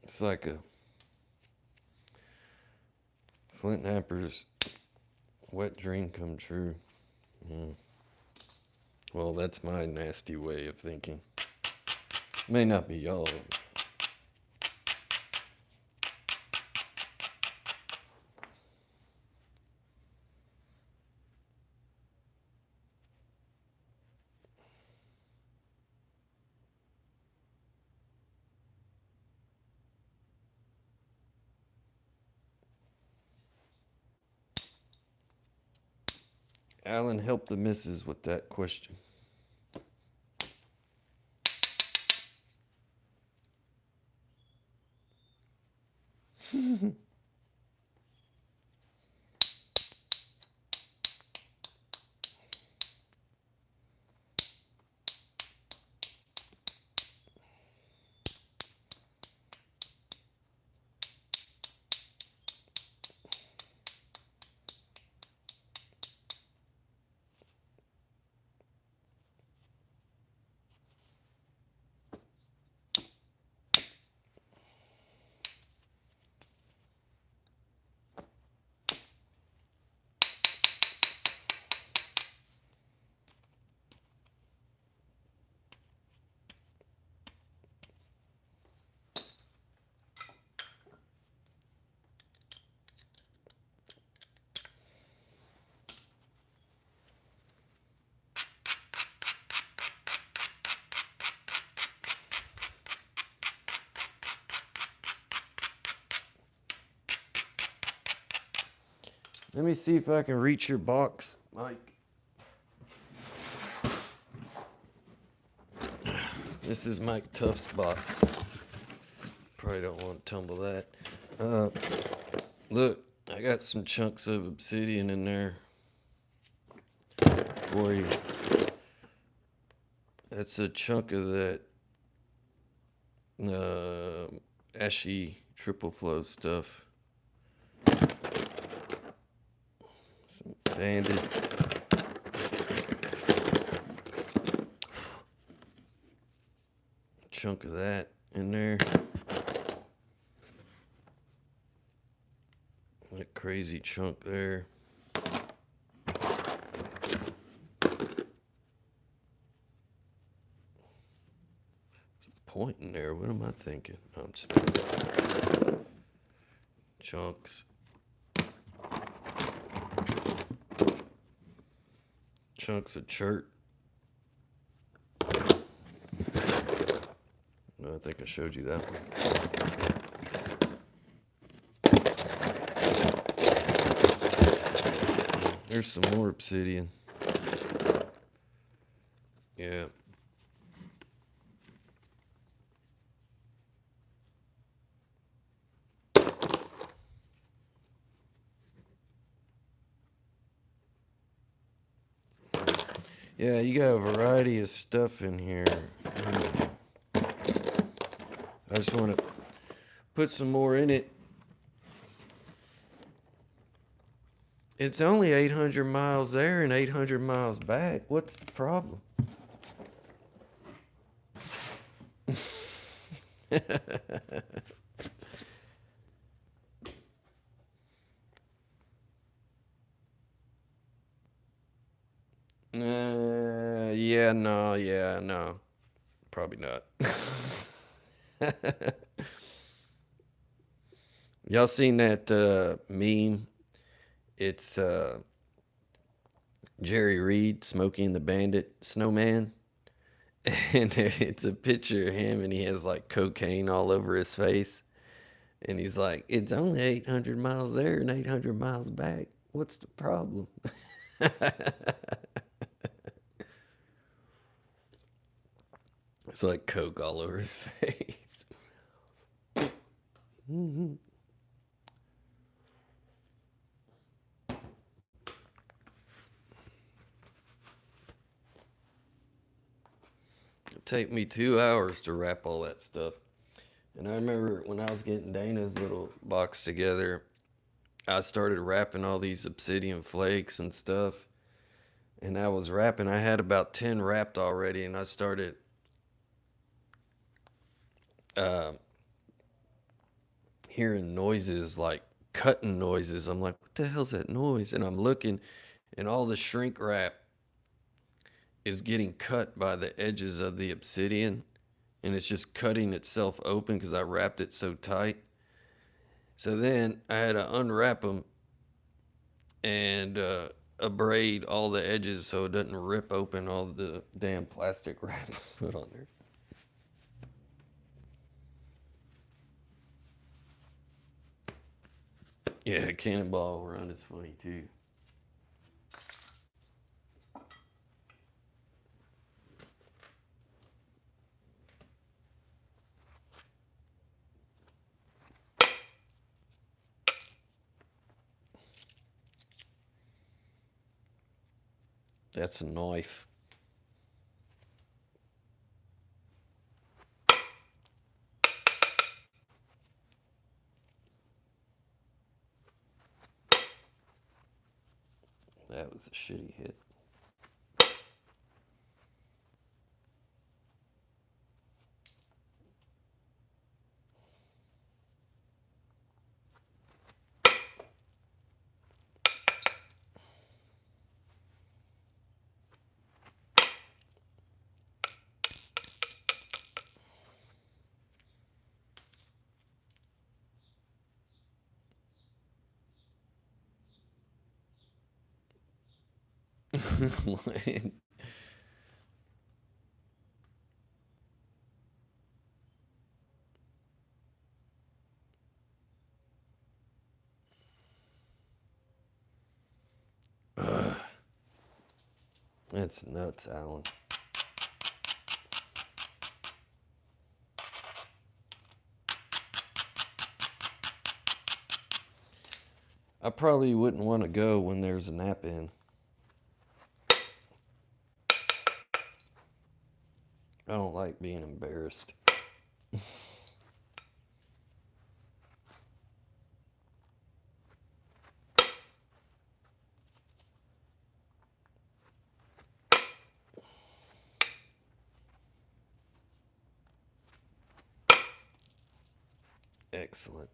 It's like a Flint Napper's wet dream come true. Yeah. Well, that's my nasty way of thinking. May not be y'all. Alan, help the missus with that question. Let me see if I can reach your box, Mike. This is Mike Tuff's box. Probably don't want to tumble that. Look, I got some chunks of obsidian in there for you. That's a chunk of that ashy triple flow stuff. Some banded. Chunk of that in there. That crazy chunk there. Point in there. What am I thinking? No, I'm just chunks. Chunks of chert. No, I think I showed you that one. There's some more obsidian. Yeah. Yeah, you got a variety of stuff in here. I just want to put some more in it. It's only 800 miles there and 800 miles back. What's the problem? Yeah, no. Probably not. Y'all seen that meme? It's Jerry Reed, Smokey and the Bandit snowman. And it's a picture of him and he has like cocaine all over his face. And he's like, it's only 800 miles there and 800 miles back. What's the problem? It's like coke all over his face. Mm-hmm. It'd take me 2 hours to wrap all that stuff. And I remember when I was getting Dana's little box together, I started wrapping all these obsidian flakes and stuff. And I was wrapping, I had about 10 wrapped already, and I started hearing noises, like cutting noises. I'm like, what the hell's that noise? And I'm looking, and all the shrink wrap is getting cut by the edges of the obsidian, and it's just cutting itself open because I wrapped it so tight. So then I had to unwrap them and abrade all the edges so it doesn't rip open all the damn plastic wrap I put on there. Yeah, Cannonball Run is funny too. That's a knife. That was a shitty hit. That's nuts, Alan. I probably wouldn't want to go when there's a nap in. I don't like being embarrassed. Excellent.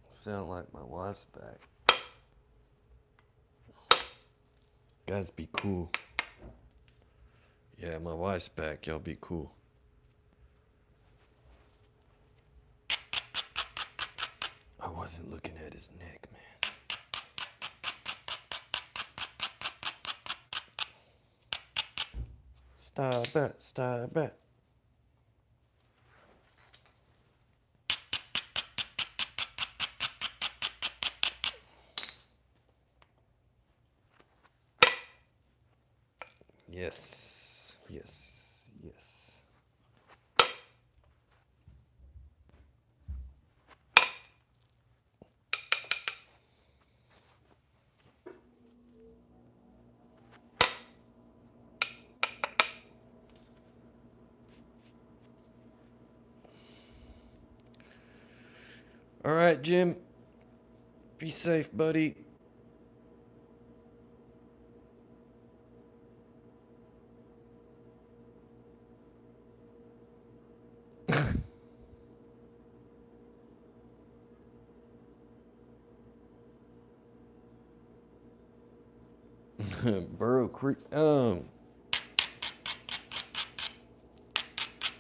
Sound like my wife's back. Guys, be cool. Yeah, my wife's back. Y'all be cool. I wasn't looking at his neck, man. Stop it, stop it. Yes, yes, yes. All right, Jim. Be safe, buddy. Burrow Creek.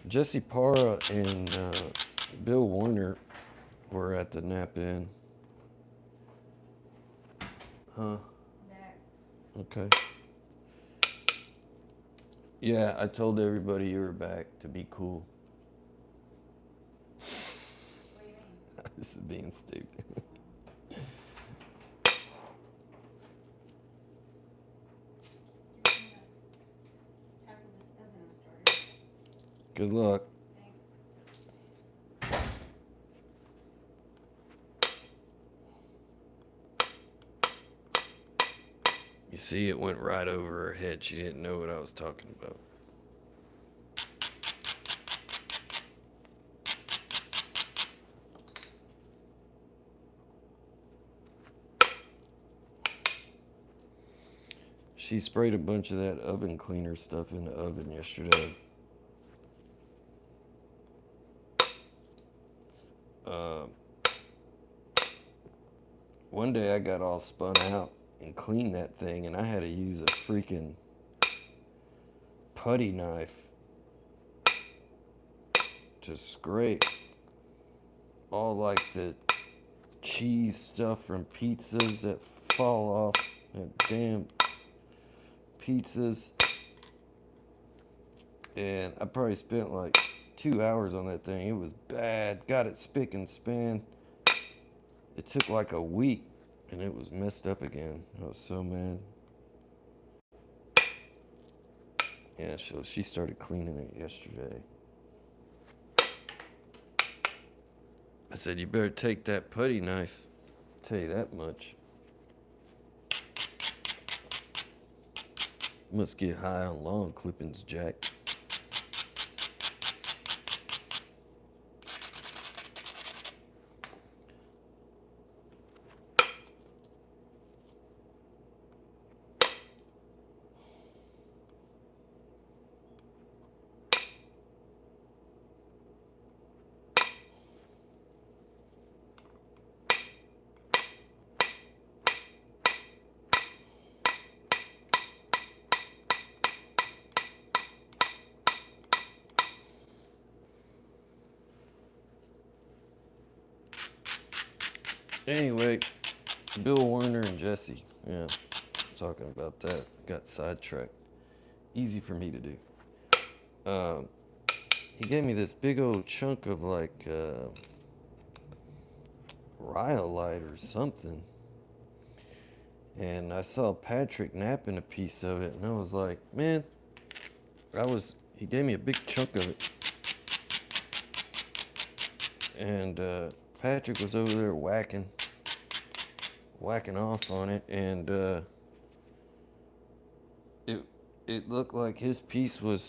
Jesse Parra and Bill Warner were at the nap in. Huh? Okay. Yeah, I told everybody you were back to be cool. This is being stupid. Good luck. You see, it went right over her head. She didn't know what I was talking about. She sprayed a bunch of that oven cleaner stuff in the oven yesterday. One day I got all spun out and cleaned that thing, and I had to use a freaking putty knife to scrape all like the cheese stuff from pizzas that fall off that damn pizzas. And I probably spent like 2 hours on that thing. It was bad. Got it spick and span. It took like a week and it was messed up again. I was so mad. Yeah, so she started cleaning it yesterday. I said, you better take that putty knife. I'll tell you that much. Must get high on lawn clippings, Jack. Anyway, Bill Werner and Jesse. Yeah, I was talking about that. Got sidetracked. Easy for me to do. He gave me this big old chunk of like rhyolite or something. And I saw Patrick napping a piece of it, and I was like, man, he gave me a big chunk of it. And Patrick was over there whacking off on it, and it looked like his piece was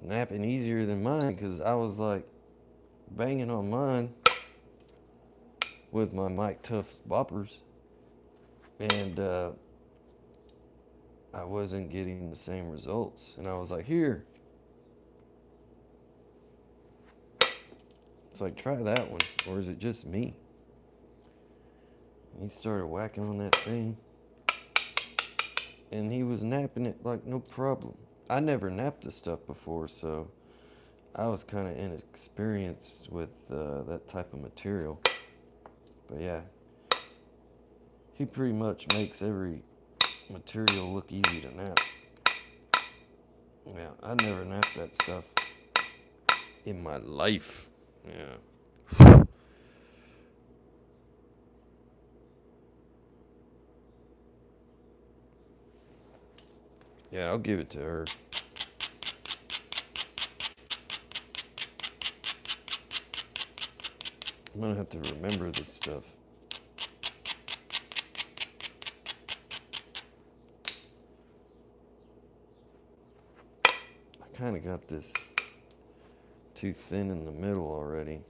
napping easier than mine, because I was like banging on mine with my Mike Tufts boppers, and I wasn't getting the same results. And I was like, here, it's like, try that one, or is it just me? And he started whacking on that thing, and he was napping it like no problem. I never napped this stuff before, so I was kind of inexperienced with that type of material. But yeah, he pretty much makes every material look easy to nap. Yeah, I never napped that stuff in my life. Yeah. Yeah, I'll give it to her. I'm gonna have to remember this stuff. I kind of got this too thin in the middle already.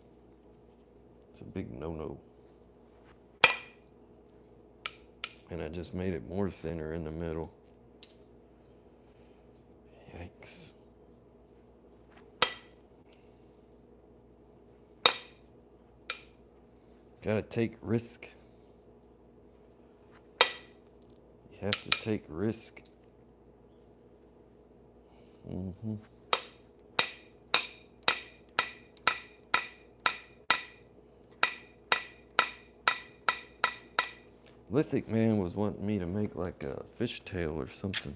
It's a big no-no. And I just made it more thinner in the middle. Yikes. Gotta take risk. You have to take risk. Lithic Man was wanting me to make like a fishtail or something.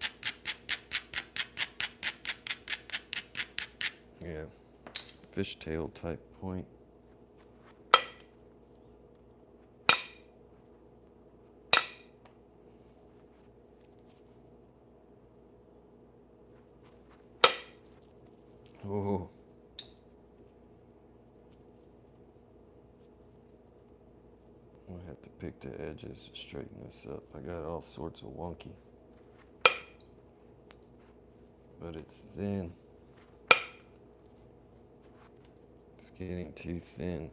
Yeah, fishtail type point. Oh. I'm gonna have to pick the edges to straighten this up. I got all sorts of wonky. But it's thin. It's getting too thin.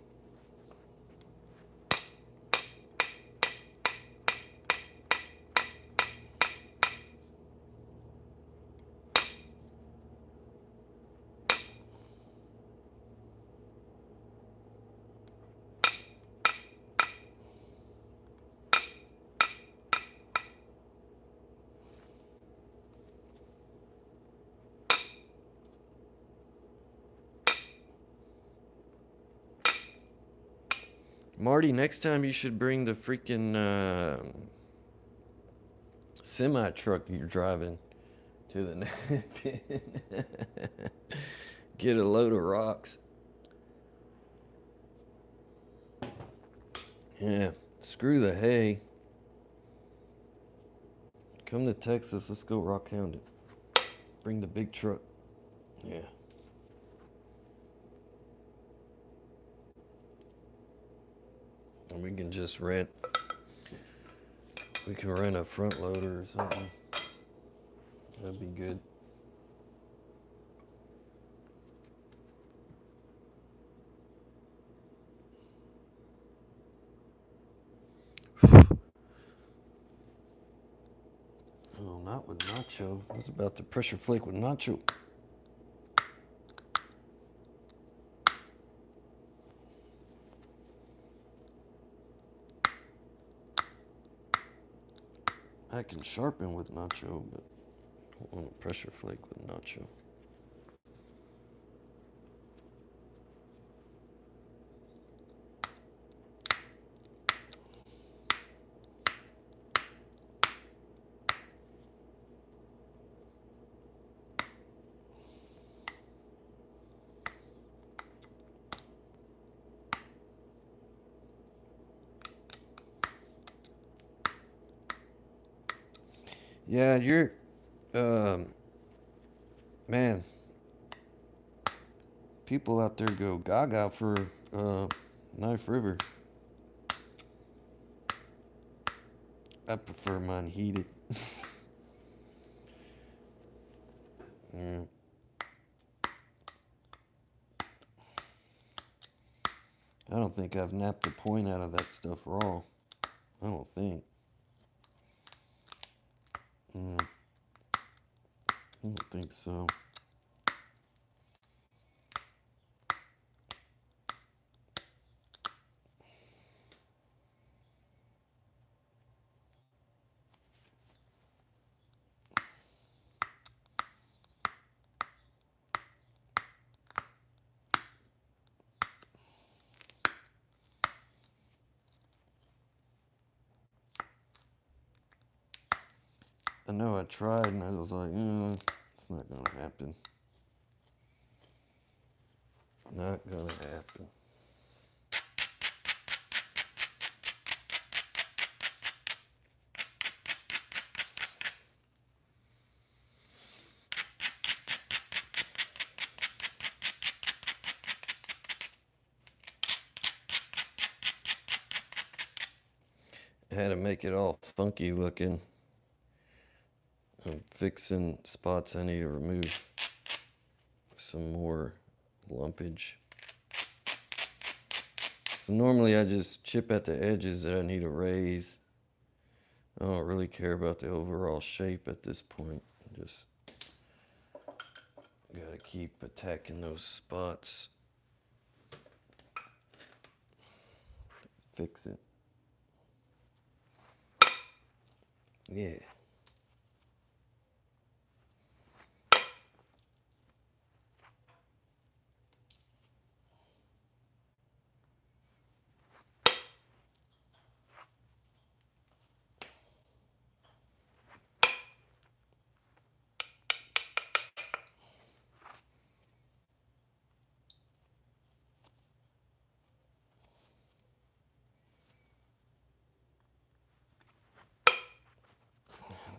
Marty, next time you should bring the freaking semi truck you're driving to the net pin. Get a load of rocks. Yeah, screw the hay. Come to Texas, let's go rock hound it. Bring the big truck. Yeah. And we can just rent. We can rent a front loader or something. That'd be good. Oh, not with nacho. I was about to pressure flake with nacho. I can sharpen with nacho, but I want to pressure flake with nacho. Yeah, you're, man, people out there go gaga for Knife River. I prefer mine heated. Yeah. I don't think I've napped a point out of that stuff raw. I don't think. I don't think so. I know I tried and I was like, it's not gonna happen. Not gonna happen. I had to make it all funky looking. I'm fixing spots I need to remove some more lumpage. So normally I just chip at the edges that I need to raise. I don't really care about the overall shape at this point. Just gotta keep attacking those spots. Fix it. Yeah.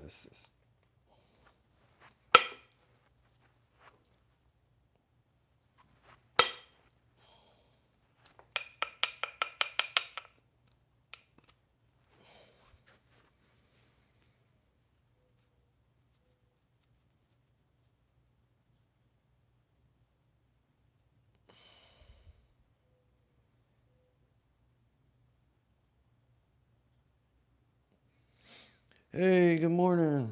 This is. Hey, good morning.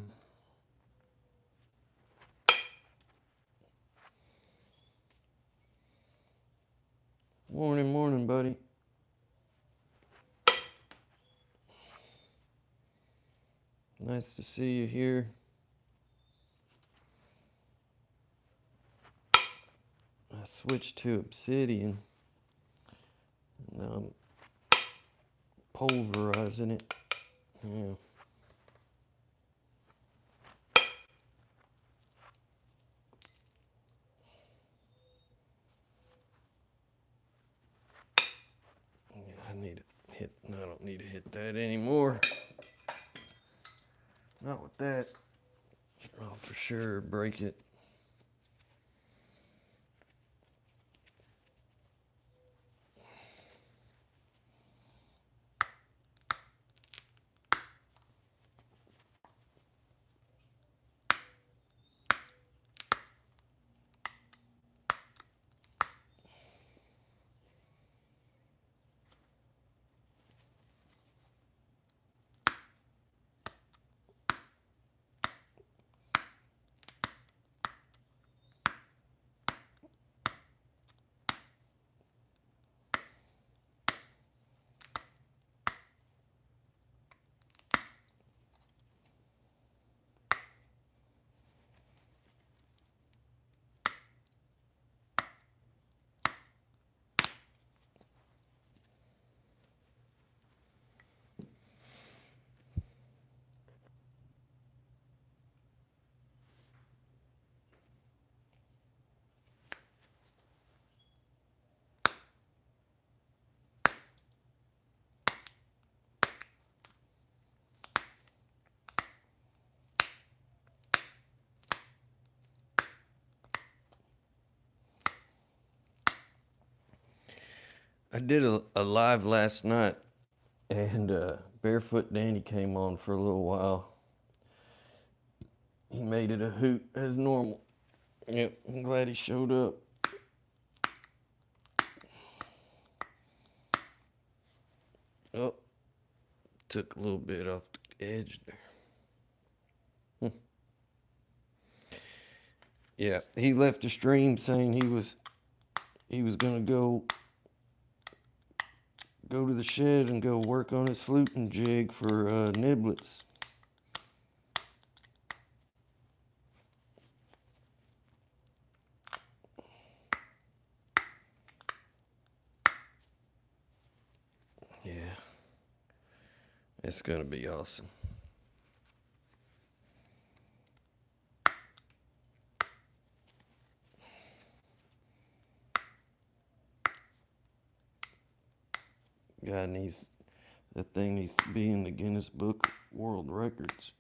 Morning, buddy. Nice to see you here. I switched to Obsidian. Now I'm pulverizing it. Yeah. I need to hit. No, I don't need to hit that anymore. Not with that. I'll for sure break it. I did a live last night, and Barefoot Danny came on for a little while. He made it a hoot as normal. Yep, I'm glad he showed up. Oh, took a little bit off the edge there. Yeah, he left the stream saying he was gonna go to the shed and go work on his fluting jig for niblets. Yeah, it's gonna be awesome. Guy needs, that thing needs to be in the Guinness Book of World Records.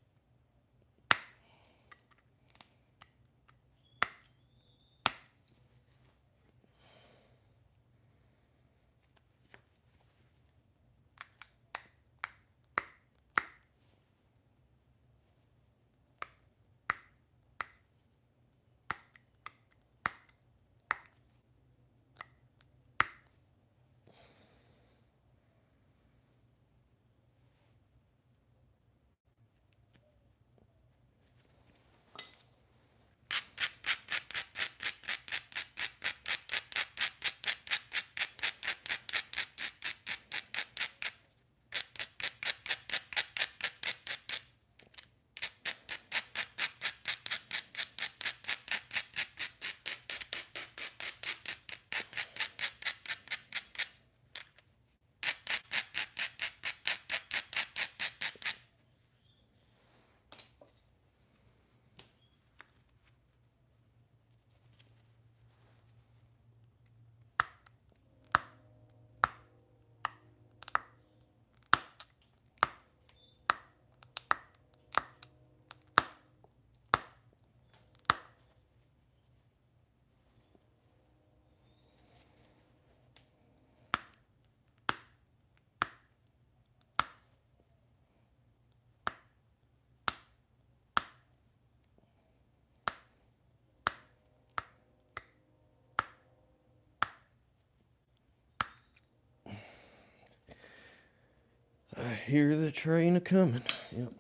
I hear the train a-coming. Yep.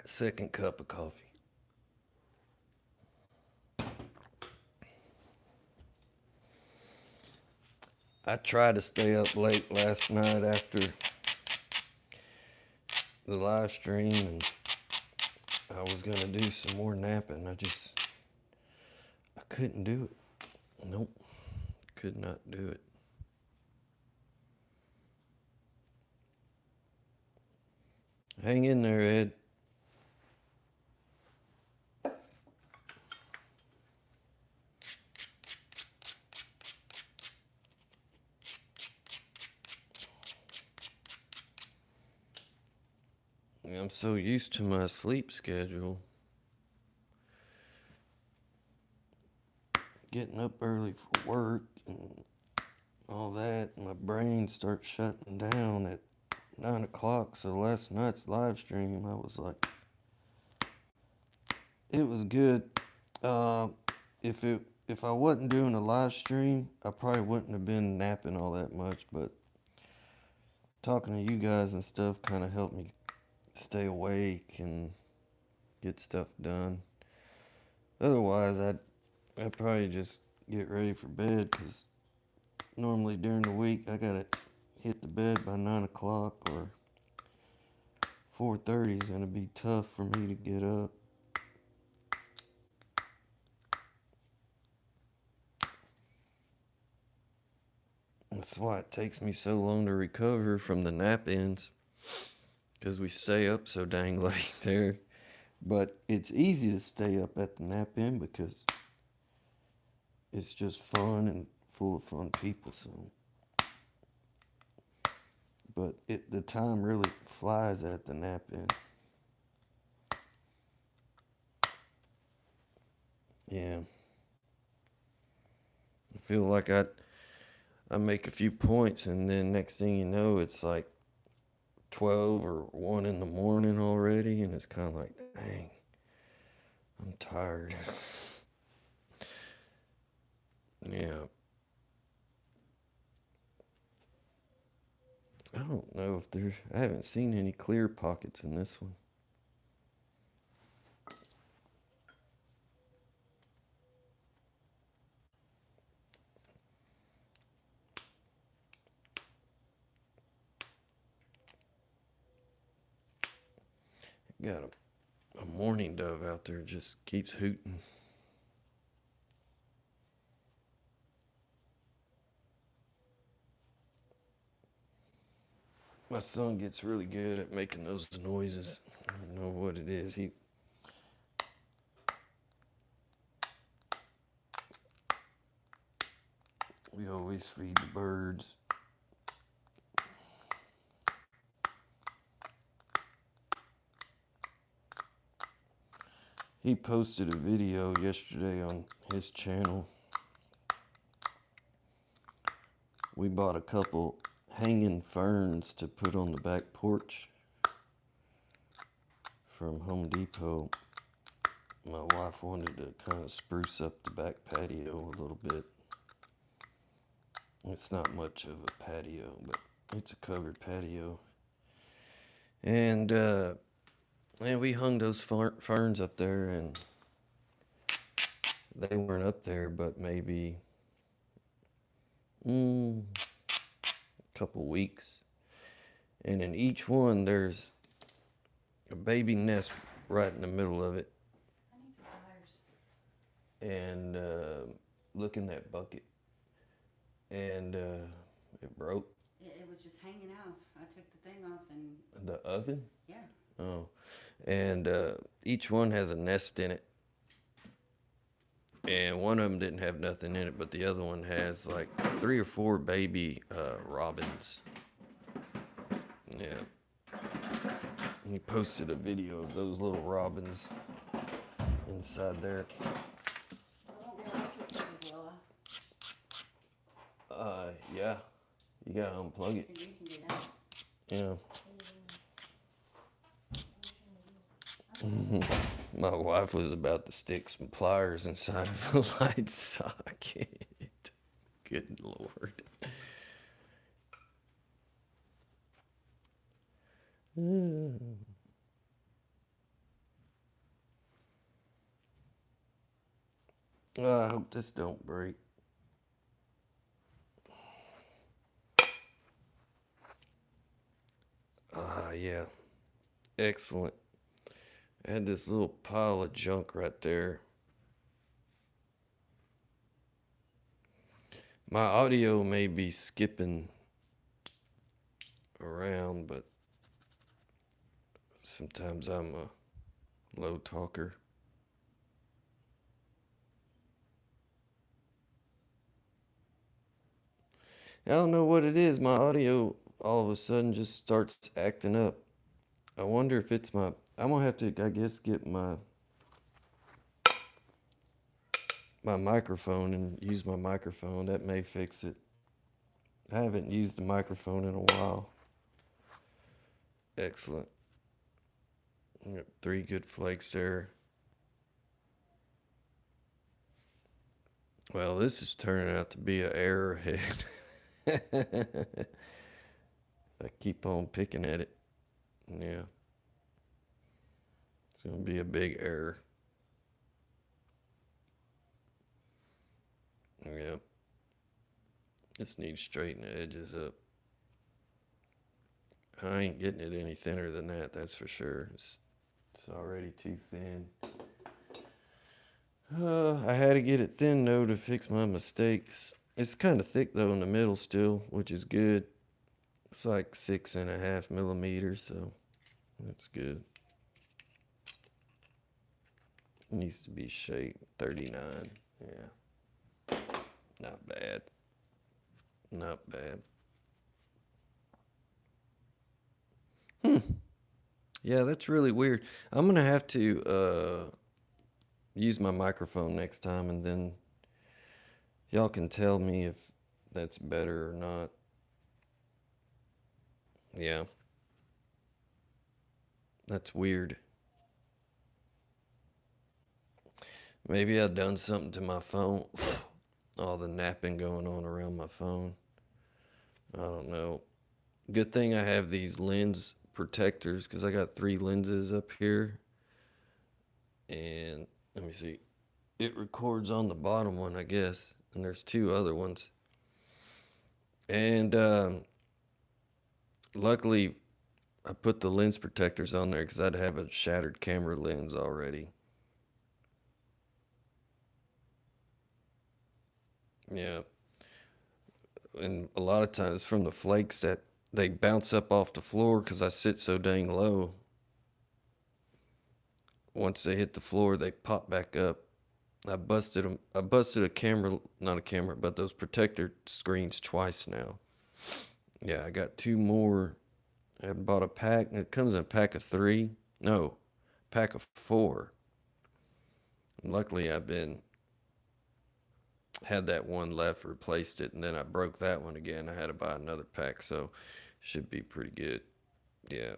Second cup of coffee. I tried to stay up late last night after the live stream, and I was gonna do some more napping. I couldn't do it. Nope. Could not do it. Hang in there, Ed. I'm so used to my sleep schedule. Getting up early for work and all that. My brain starts shutting down at 9 o'clock. So last night's live stream, I was like, it was good. If I wasn't doing a live stream, I probably wouldn't have been napping all that much. But talking to you guys and stuff kind of helped me stay awake and get stuff done. Otherwise, I'd probably just get ready for bed, because normally during the week I gotta hit the bed by 9 o'clock, or 4:30 is gonna be tough for me to get up. That's why it takes me so long to recover from the nap ins, because we stay up so dang late there. But it's easy to stay up at the nap in because it's just fun and full of fun people. So, but the time really flies at the nap in. Yeah. I feel like I make a few points, and then next thing you know, it's like 12 or 1 in the morning already, and it's kind of like, dang, I'm tired. Yeah. I don't know if there's, I haven't seen any clear pockets in this one. Got a mourning dove out there, just keeps hooting. My son gets really good at making those noises. I don't know what it is. We always feed the birds. He posted a video yesterday on his channel. We bought a couple hanging ferns to put on the back porch from Home Depot. My wife wanted to kind of spruce up the back patio a little bit. It's not much of a patio, but it's a covered patio. And we hung those ferns up there, and they weren't up there but maybe a couple weeks. And in each one, there's a baby nest right in the middle of it. I need some pliers. And look in that bucket. And it broke. It was just hanging off. I took the thing off and. The oven? Yeah. Oh. And each one has a nest in it. And one of them didn't have nothing in it, but the other one has like 3 or 4 baby robins. Yeah. He posted a video of those little robins inside there. Yeah. You gotta unplug it. You can do that. Yeah. My wife was about to stick some pliers inside of a light socket. Good Lord. I hope this don't break. Yeah. Excellent. I had this little pile of junk right there. My audio may be skipping around, but sometimes I'm a low talker. I don't know what it is. My audio all of a sudden just starts acting up. I wonder if it's my... I'm going to have to, I guess, get my microphone and use my microphone. That may fix it. I haven't used the microphone in a while. Excellent. Got 3 good flakes there. Well, this is turning out to be an arrowhead. I keep on picking at it. Yeah. It's going to be a big error. Yep. Just need to straighten the edges up. I ain't getting it any thinner than that, that's for sure. It's already too thin. I had to get it thin, though, to fix my mistakes. It's kind of thick, though, in the middle still, which is good. It's like 6.5 millimeters, so that's good. It needs to be shaped 39. Yeah. Not bad. Not bad. Yeah, that's really weird. I'm going to have to use my microphone next time, and then y'all can tell me if that's better or not. Yeah. That's weird. Maybe I done something to my phone. All the napping going on around my phone. I don't know. Good thing I have these lens protectors because I got 3 lenses up here. And let me see. It records on the bottom one, I guess. And there's 2 other ones. And luckily, I put the lens protectors on there because I'd have a shattered camera lens already. Yeah. And a lot of times from the flakes that they bounce up off the floor because I sit so dang low. Once they hit the floor, they pop back up. I busted them. I busted a camera, not a camera, but those protector screens twice now. Yeah, I got 2 more. I bought a pack. It comes in a pack of 3. No, pack of 4. And luckily, had that one left, replaced it, and then I broke that one again. I had to buy another pack, so should be pretty good. Yeah.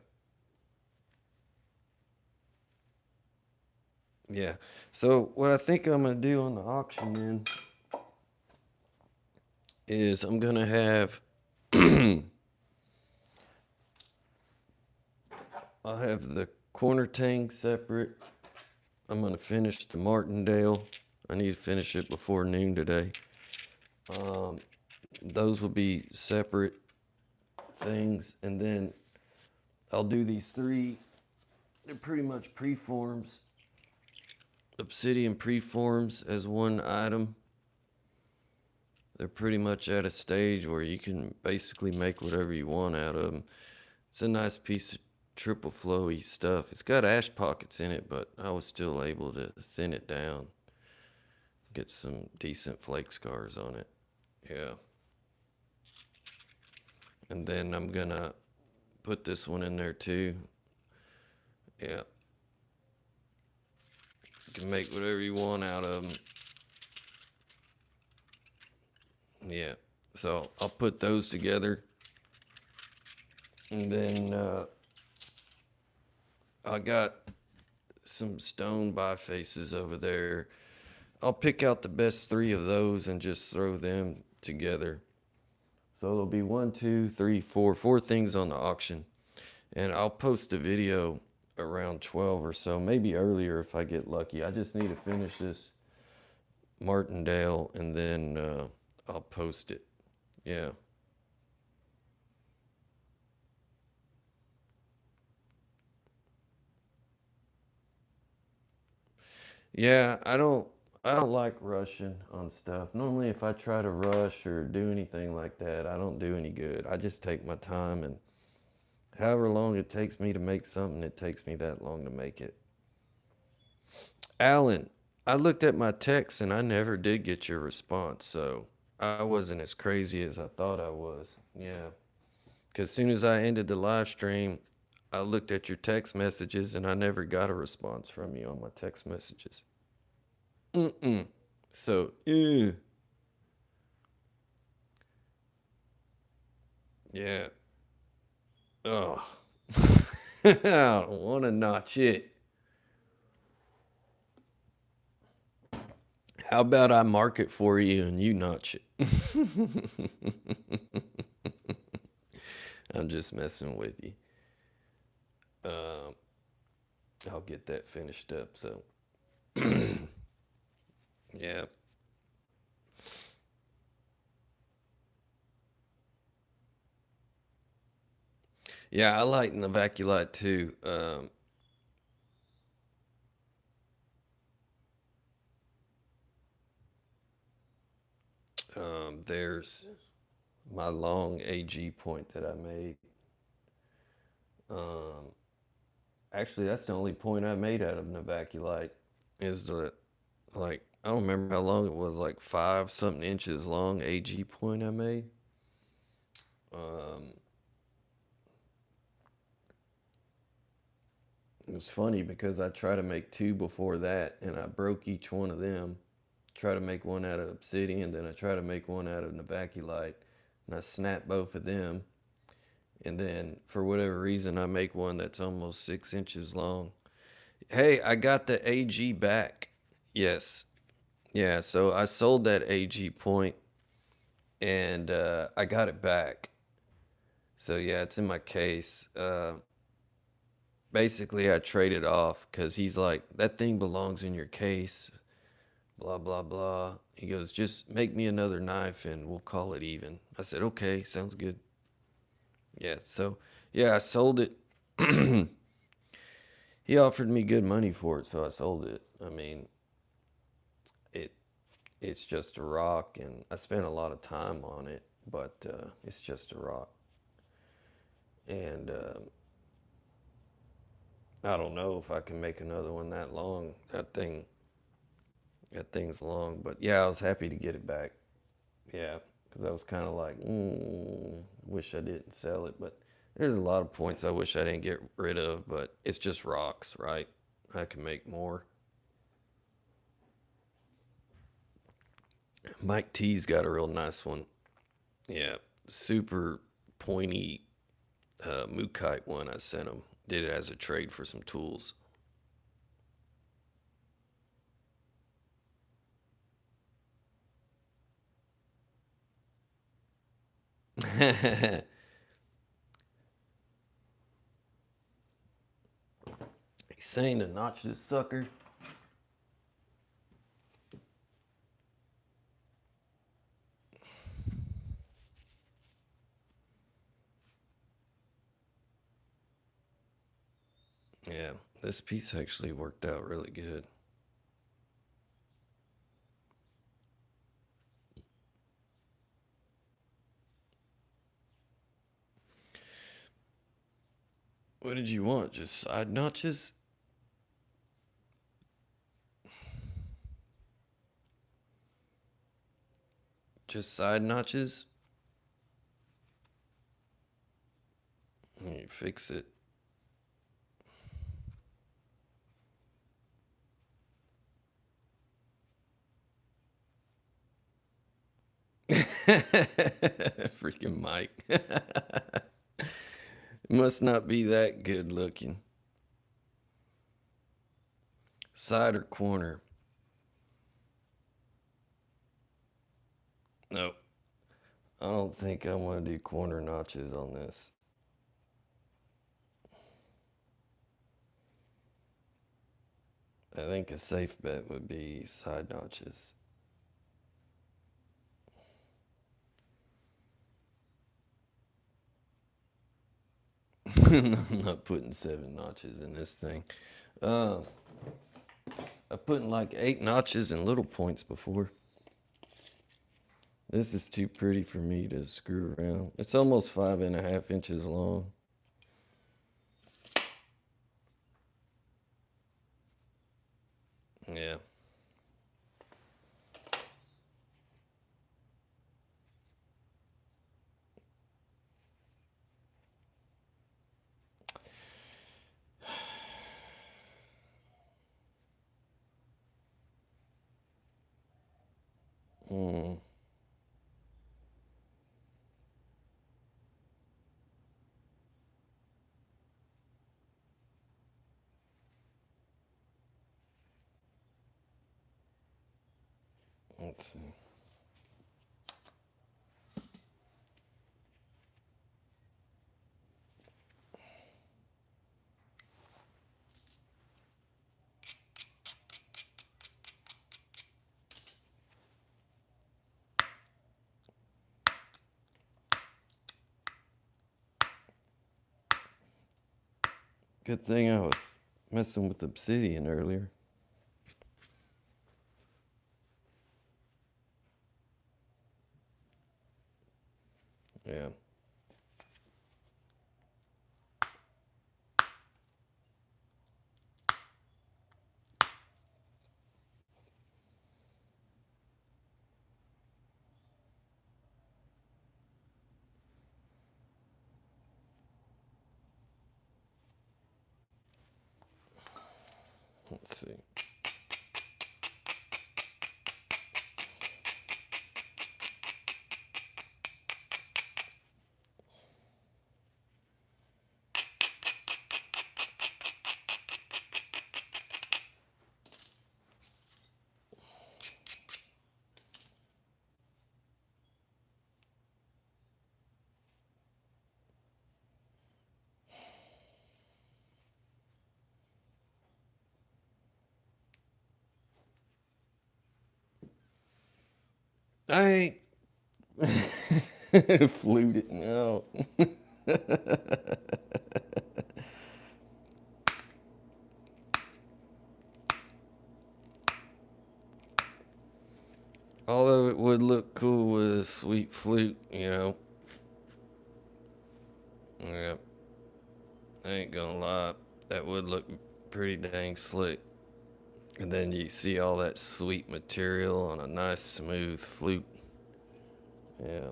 Yeah. So what I think I'm gonna do on the auction then is I'm gonna have I'll have the corner tank separate. I'm gonna finish the Martindale. I need to finish it before noon today. Those will be separate things, and then I'll do these 3. They're pretty much preforms, Obsidian preforms as one item. They're pretty much at a stage where you can basically make whatever you want out of them. It's a nice piece of triple flowy stuff. It's got ash pockets in it, but I was still able to thin it down, get some decent flake scars on it. Yeah. And then I'm gonna put this one in there too. Yeah. You can make whatever you want out of them. Yeah. So I'll put those together. And then I got some stone bifaces over there. I'll pick out the best 3 of those and just throw them together. So there'll be 1, 2, 3, 4 things on the auction. And I'll post a video around 12 or so, maybe earlier if I get lucky. I just need to finish this Martindale and then I'll post it. Yeah. Yeah, I don't like rushing on stuff. Normally if I try to rush or do anything like that, I don't do any good. I just take my time, and however long it takes me to make something, it takes me that long to make it. Alan, I looked at my text and I never did get your response, so I wasn't as crazy as I thought I was. Yeah. Because as soon as I ended the live stream, I looked at your text messages and I never got a response from you on my text messages. So, yeah. Oh, I don't want to notch it. How about I mark it for you and you notch it? I'm just messing with you. I'll get that finished up. So, yeah. Yeah, I like Novaculite too. There's my long AG point that I made. Um, Actually, that's the only point I made out of Novaculite. Is the, like, I don't remember how long it was, like 5 something inches long AG point I made. Um, It was funny because I tried to make two before that and I broke each one of them. Try to make one out of Obsidian, then I try to make one out of Novaculite, and I snap both of them. And then for whatever reason, I make one that's almost 6 inches long. Hey, I got the AG back. Yes. Yeah, so I sold that AG point and I got it back. So yeah, it's in my case. Basically, I traded off because he's like, that thing belongs in your case, blah, blah, blah. He goes, just make me another knife and we'll call it even. I said, okay, sounds good. Yeah, so yeah, I sold it. He offered me good money for it, so I sold it. I mean, it it's just a rock, and I spent a lot of time on it, but it's just a rock. And I don't know if I can make another one that long. That thing's long, but yeah, I was happy to get it back. Yeah, because I was kind of like, wish I didn't sell it, but there's a lot of points I wish I didn't get rid of, but it's just rocks, right? I can make more. Mike T's got a real nice one. Yeah, super pointy Mookite one I sent him. Did it as a trade for some tools. He's saying to notch this sucker. Yeah, this piece actually worked out really good. What did you want? Just side notches? Just side notches? Let me fix it. Freaking Mike. Must not be that good looking. Side or corner? Nope. I don't think I want to do corner notches on this. I think a safe bet would be side notches. I'm not putting 7 notches in this thing. I've put in like 8 notches in little points before. This is too pretty for me to screw around. It's almost 5.5 inches long. Yeah. Mm. Let's see. Good thing I was messing with Obsidian earlier. Yeah. Let's see. I flute it out. Although it would look cool with a sweet flute, you know. Yeah. I ain't gonna lie. That would look pretty dang slick. And then you see all that sweet material on a nice smooth flute. Yeah.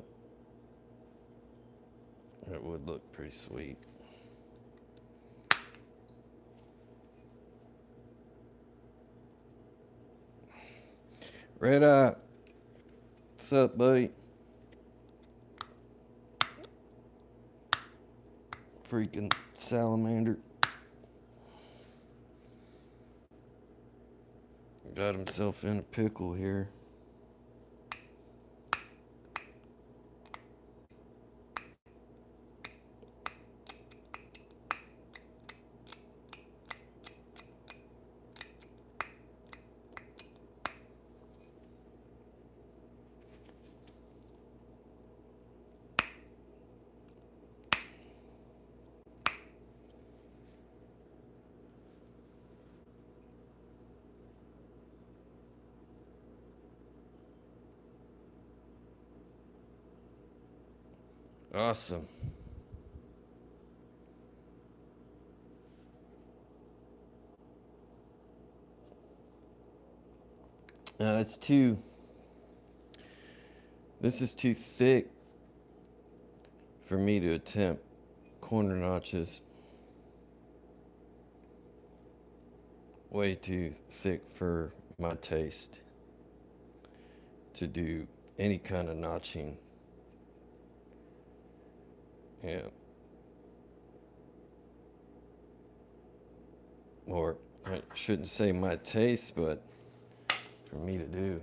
It would look pretty sweet. Red Eye. What's up, buddy? Freaking salamander. Got himself in a pickle here. Awesome. It's too. This is too thick for me to attempt corner notches. Way too thick for my taste to do any kind of notching. Yeah. Or I shouldn't say my taste, but for me to do.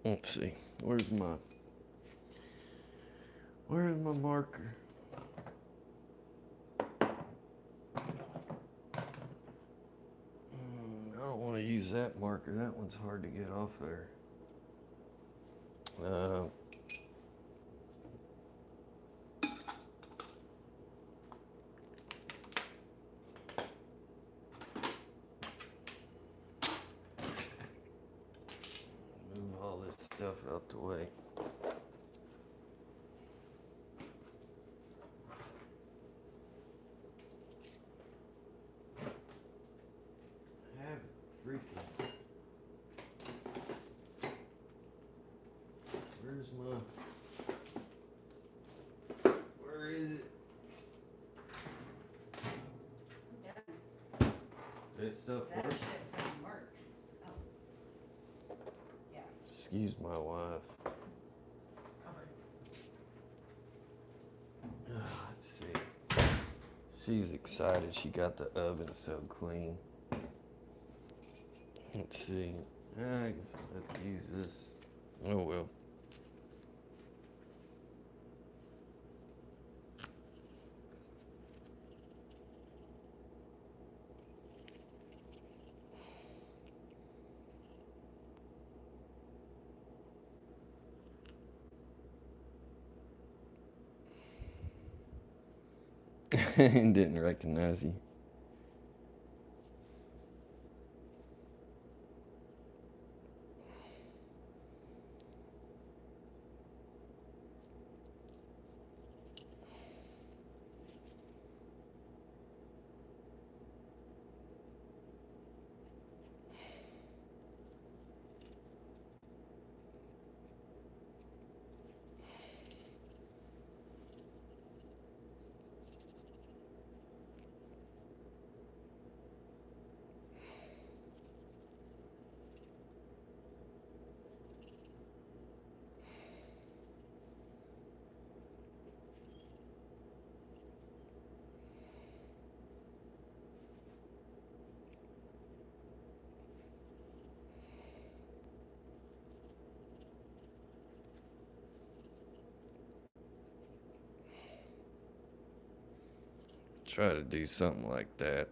Let's see. Where's my marker? I don't want to use that marker. That one's hard to get off there. Move all this stuff out the way. Have freaking. Where's my? Where is it? Yeah. That stuff That works. shit fucking works. Oh. Yeah. Excuse my wife. Sorry. Let's see. She's excited she got the oven so clean. Let's see. I guess I'll have to use this. Oh well. Didn't recognize you. Try to do something like that.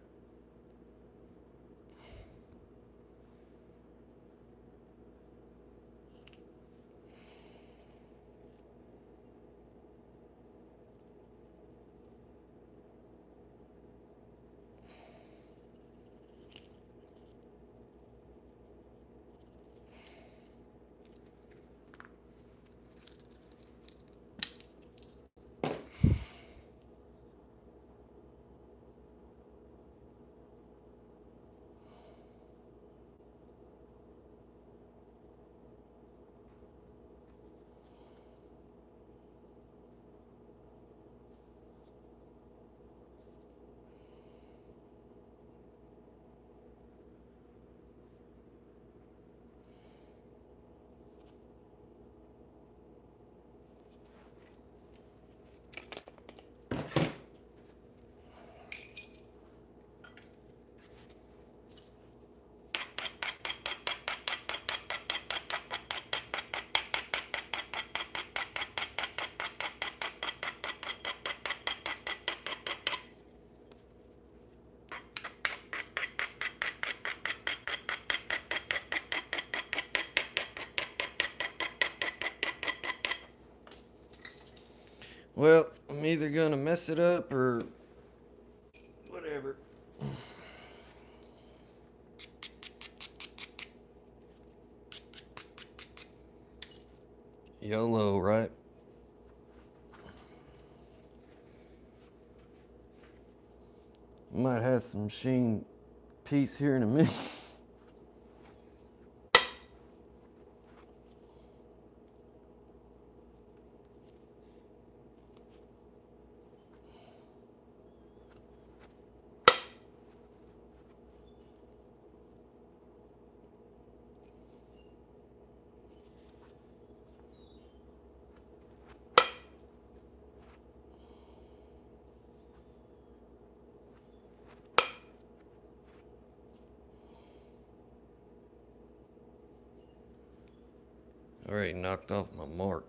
Well, I'm either gonna mess it up or whatever. YOLO, right? Might have some machine piece here in a minute. Already knocked off my mark.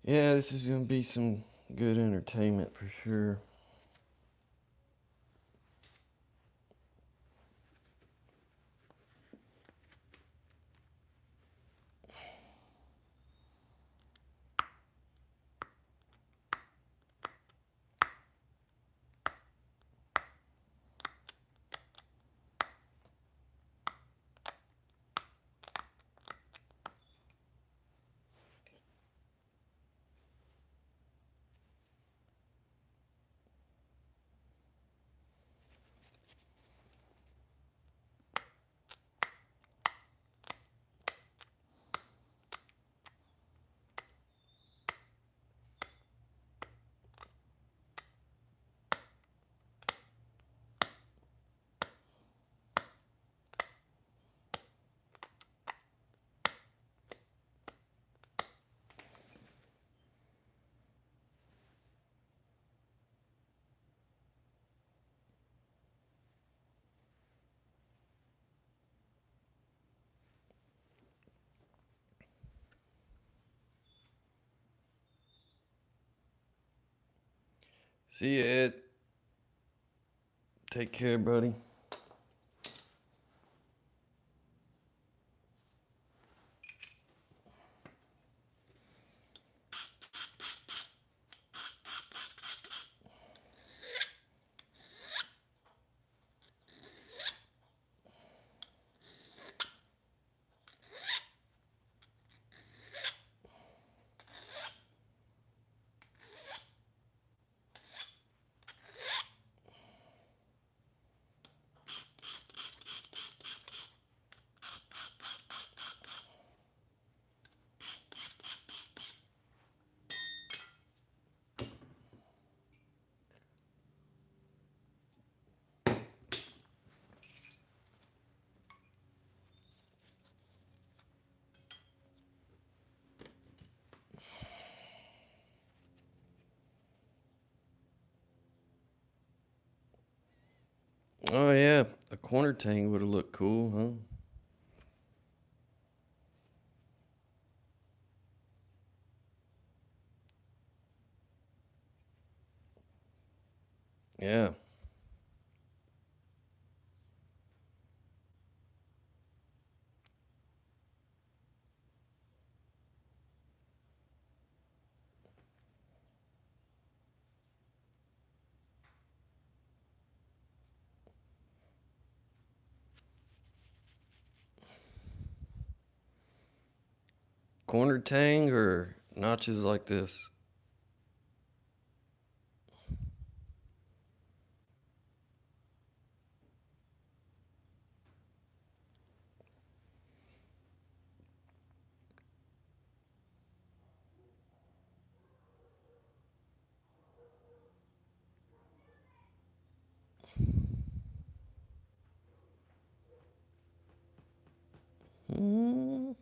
Yeah, this is gonna be some good entertainment for sure. See you, Ed. Take care, buddy. Oh yeah, a corner tang would have looked cool, huh? Yeah. Corner tang or notches like this? Mm.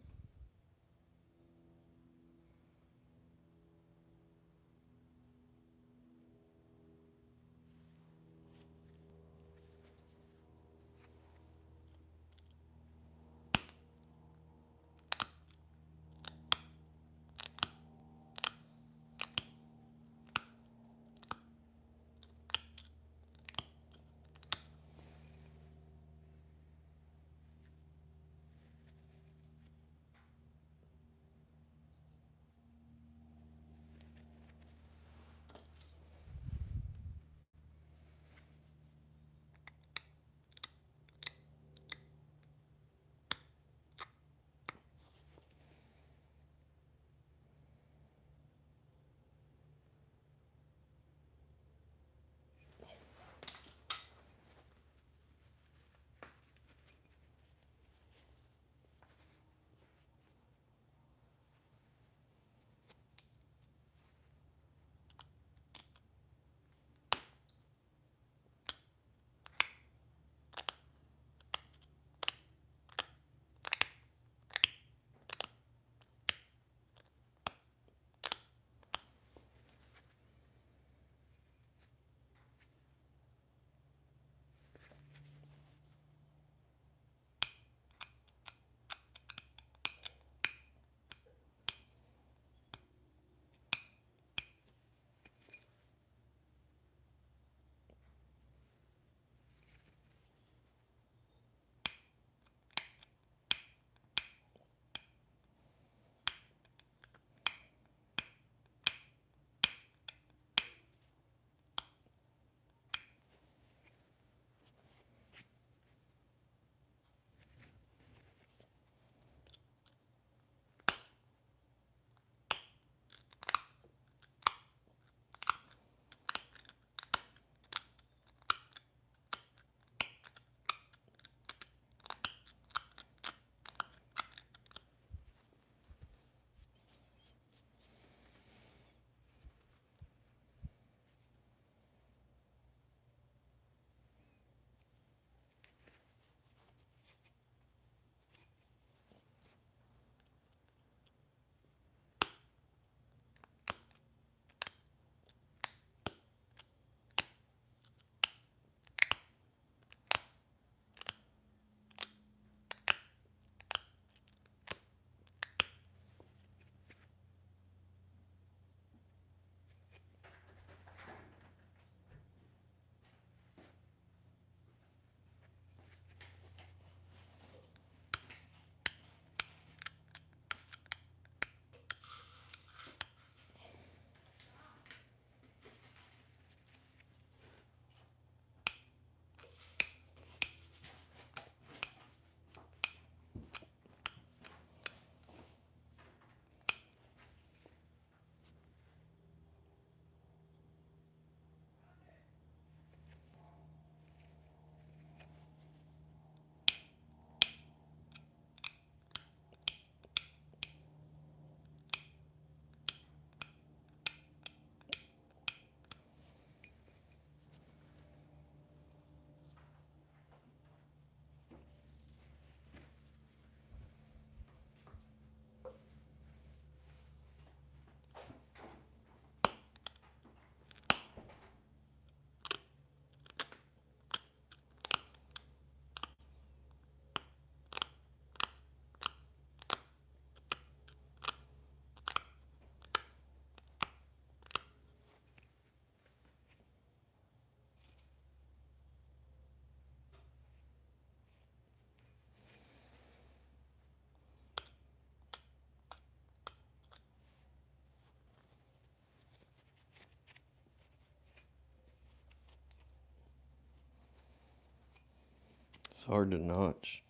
hard to notch.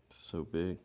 It's so big.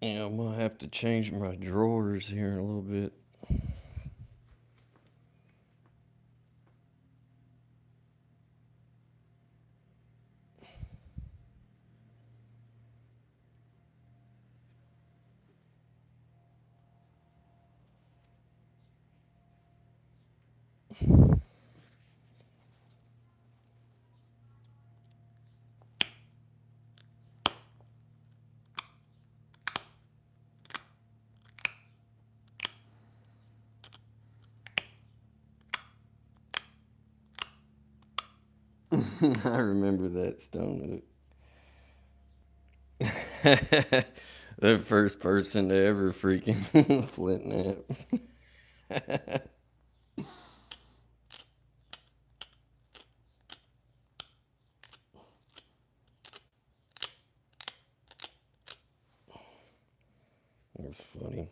Yeah, I'm gonna have to change my drawers here in a little bit. I remember that stone. The first person to ever freaking flint nap. That's funny.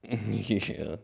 Yeah.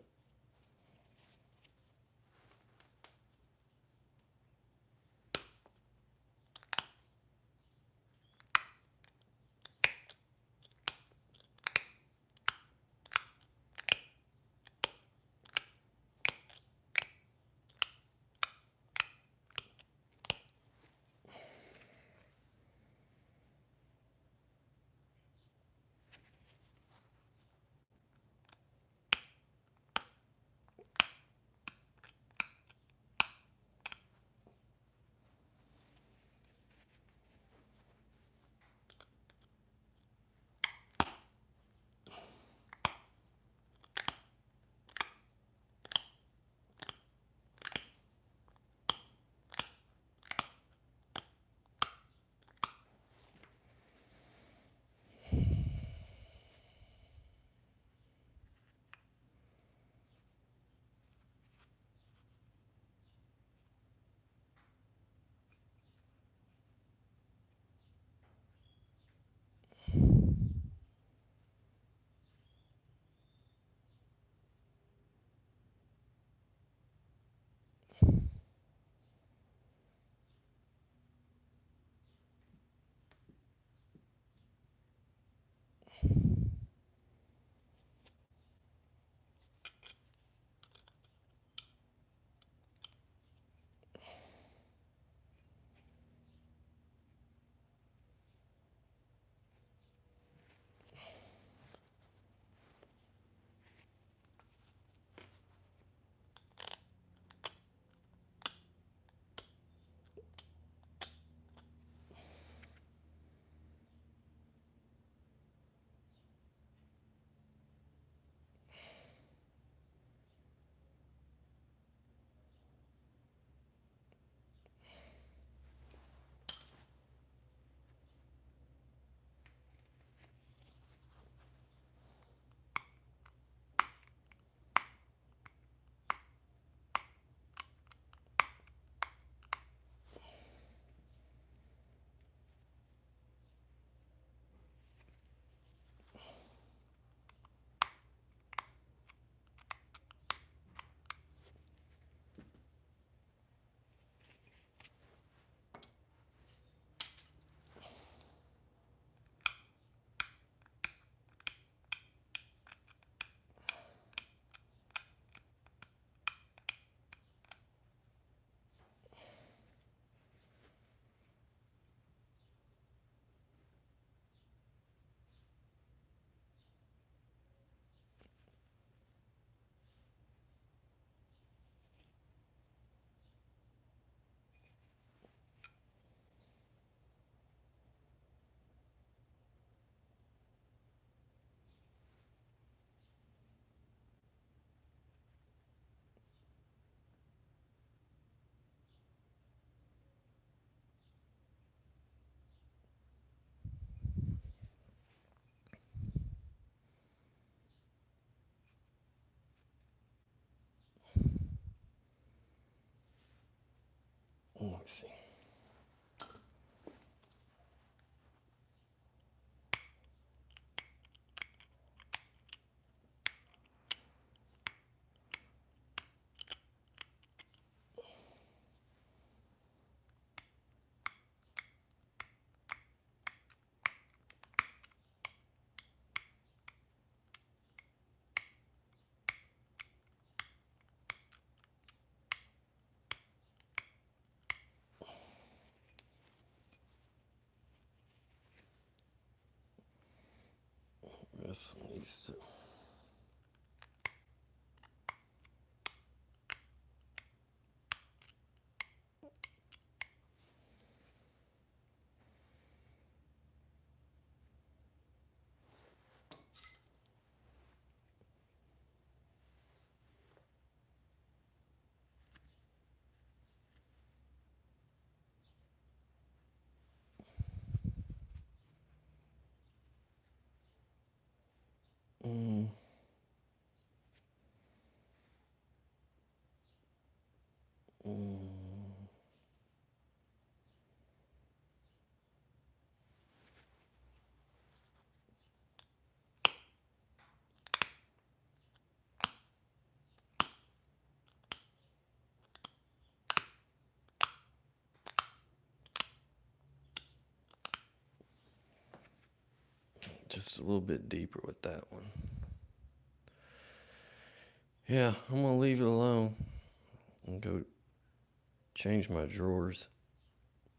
Let me see. This one needs to. Mm. Mm. Just a little bit deeper with that one. Yeah, I'm gonna leave it alone and go change my drawers.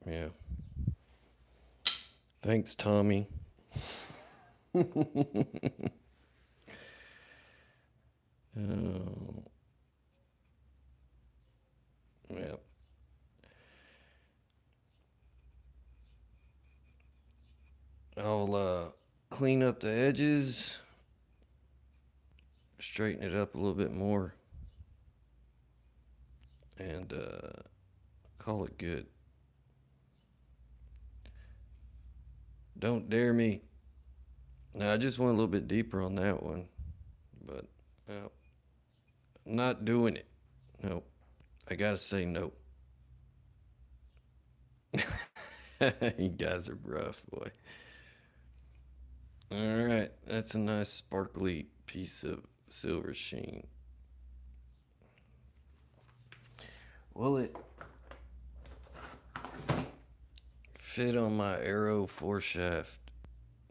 Yeah. Thanks, Tommy. Oh, yeah. I'll clean up the edges, straighten it up a little bit more, and call it good. Don't dare me. Now, I just went a little bit deeper on that one, but not doing it. Nope. I gotta say no. You guys are rough, boy. All right, that's a nice sparkly piece of silver sheen. Will it fit on my arrow foreshaft?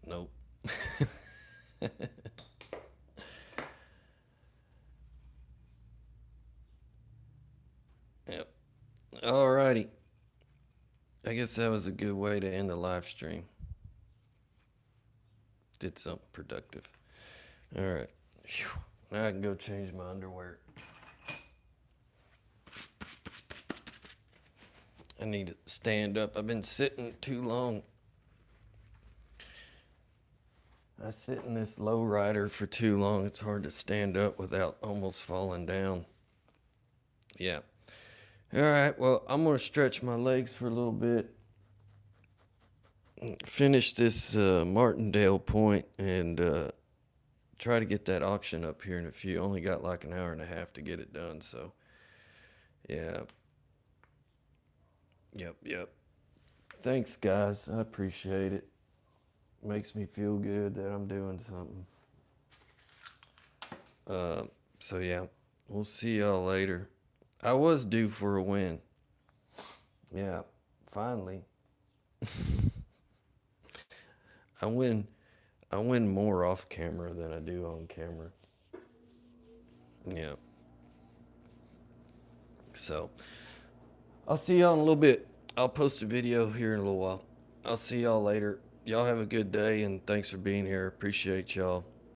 Nope. Yep. Alrighty. I guess that was a good way to end the live stream. Did something productive. Alright. Now I can go change my underwear. I need to stand up. I've been sitting too long. I sit in this low rider for too long. It's hard to stand up without almost falling down. Yeah. Alright, well, I'm going to stretch my legs for a little bit. Finish this Martindale point and try to get that auction up here in a few. Only got like an hour and a half to get it done, so yeah. Yep. Thanks, guys. I appreciate it. Makes me feel good that I'm doing something. So yeah, we'll see y'all later. I was due for a win. Yeah, finally. I win more off camera than I do on camera. Yeah. So, I'll see y'all in a little bit. I'll post a video here in a little while. I'll see y'all later. Y'all have a good day and thanks for being here. Appreciate y'all.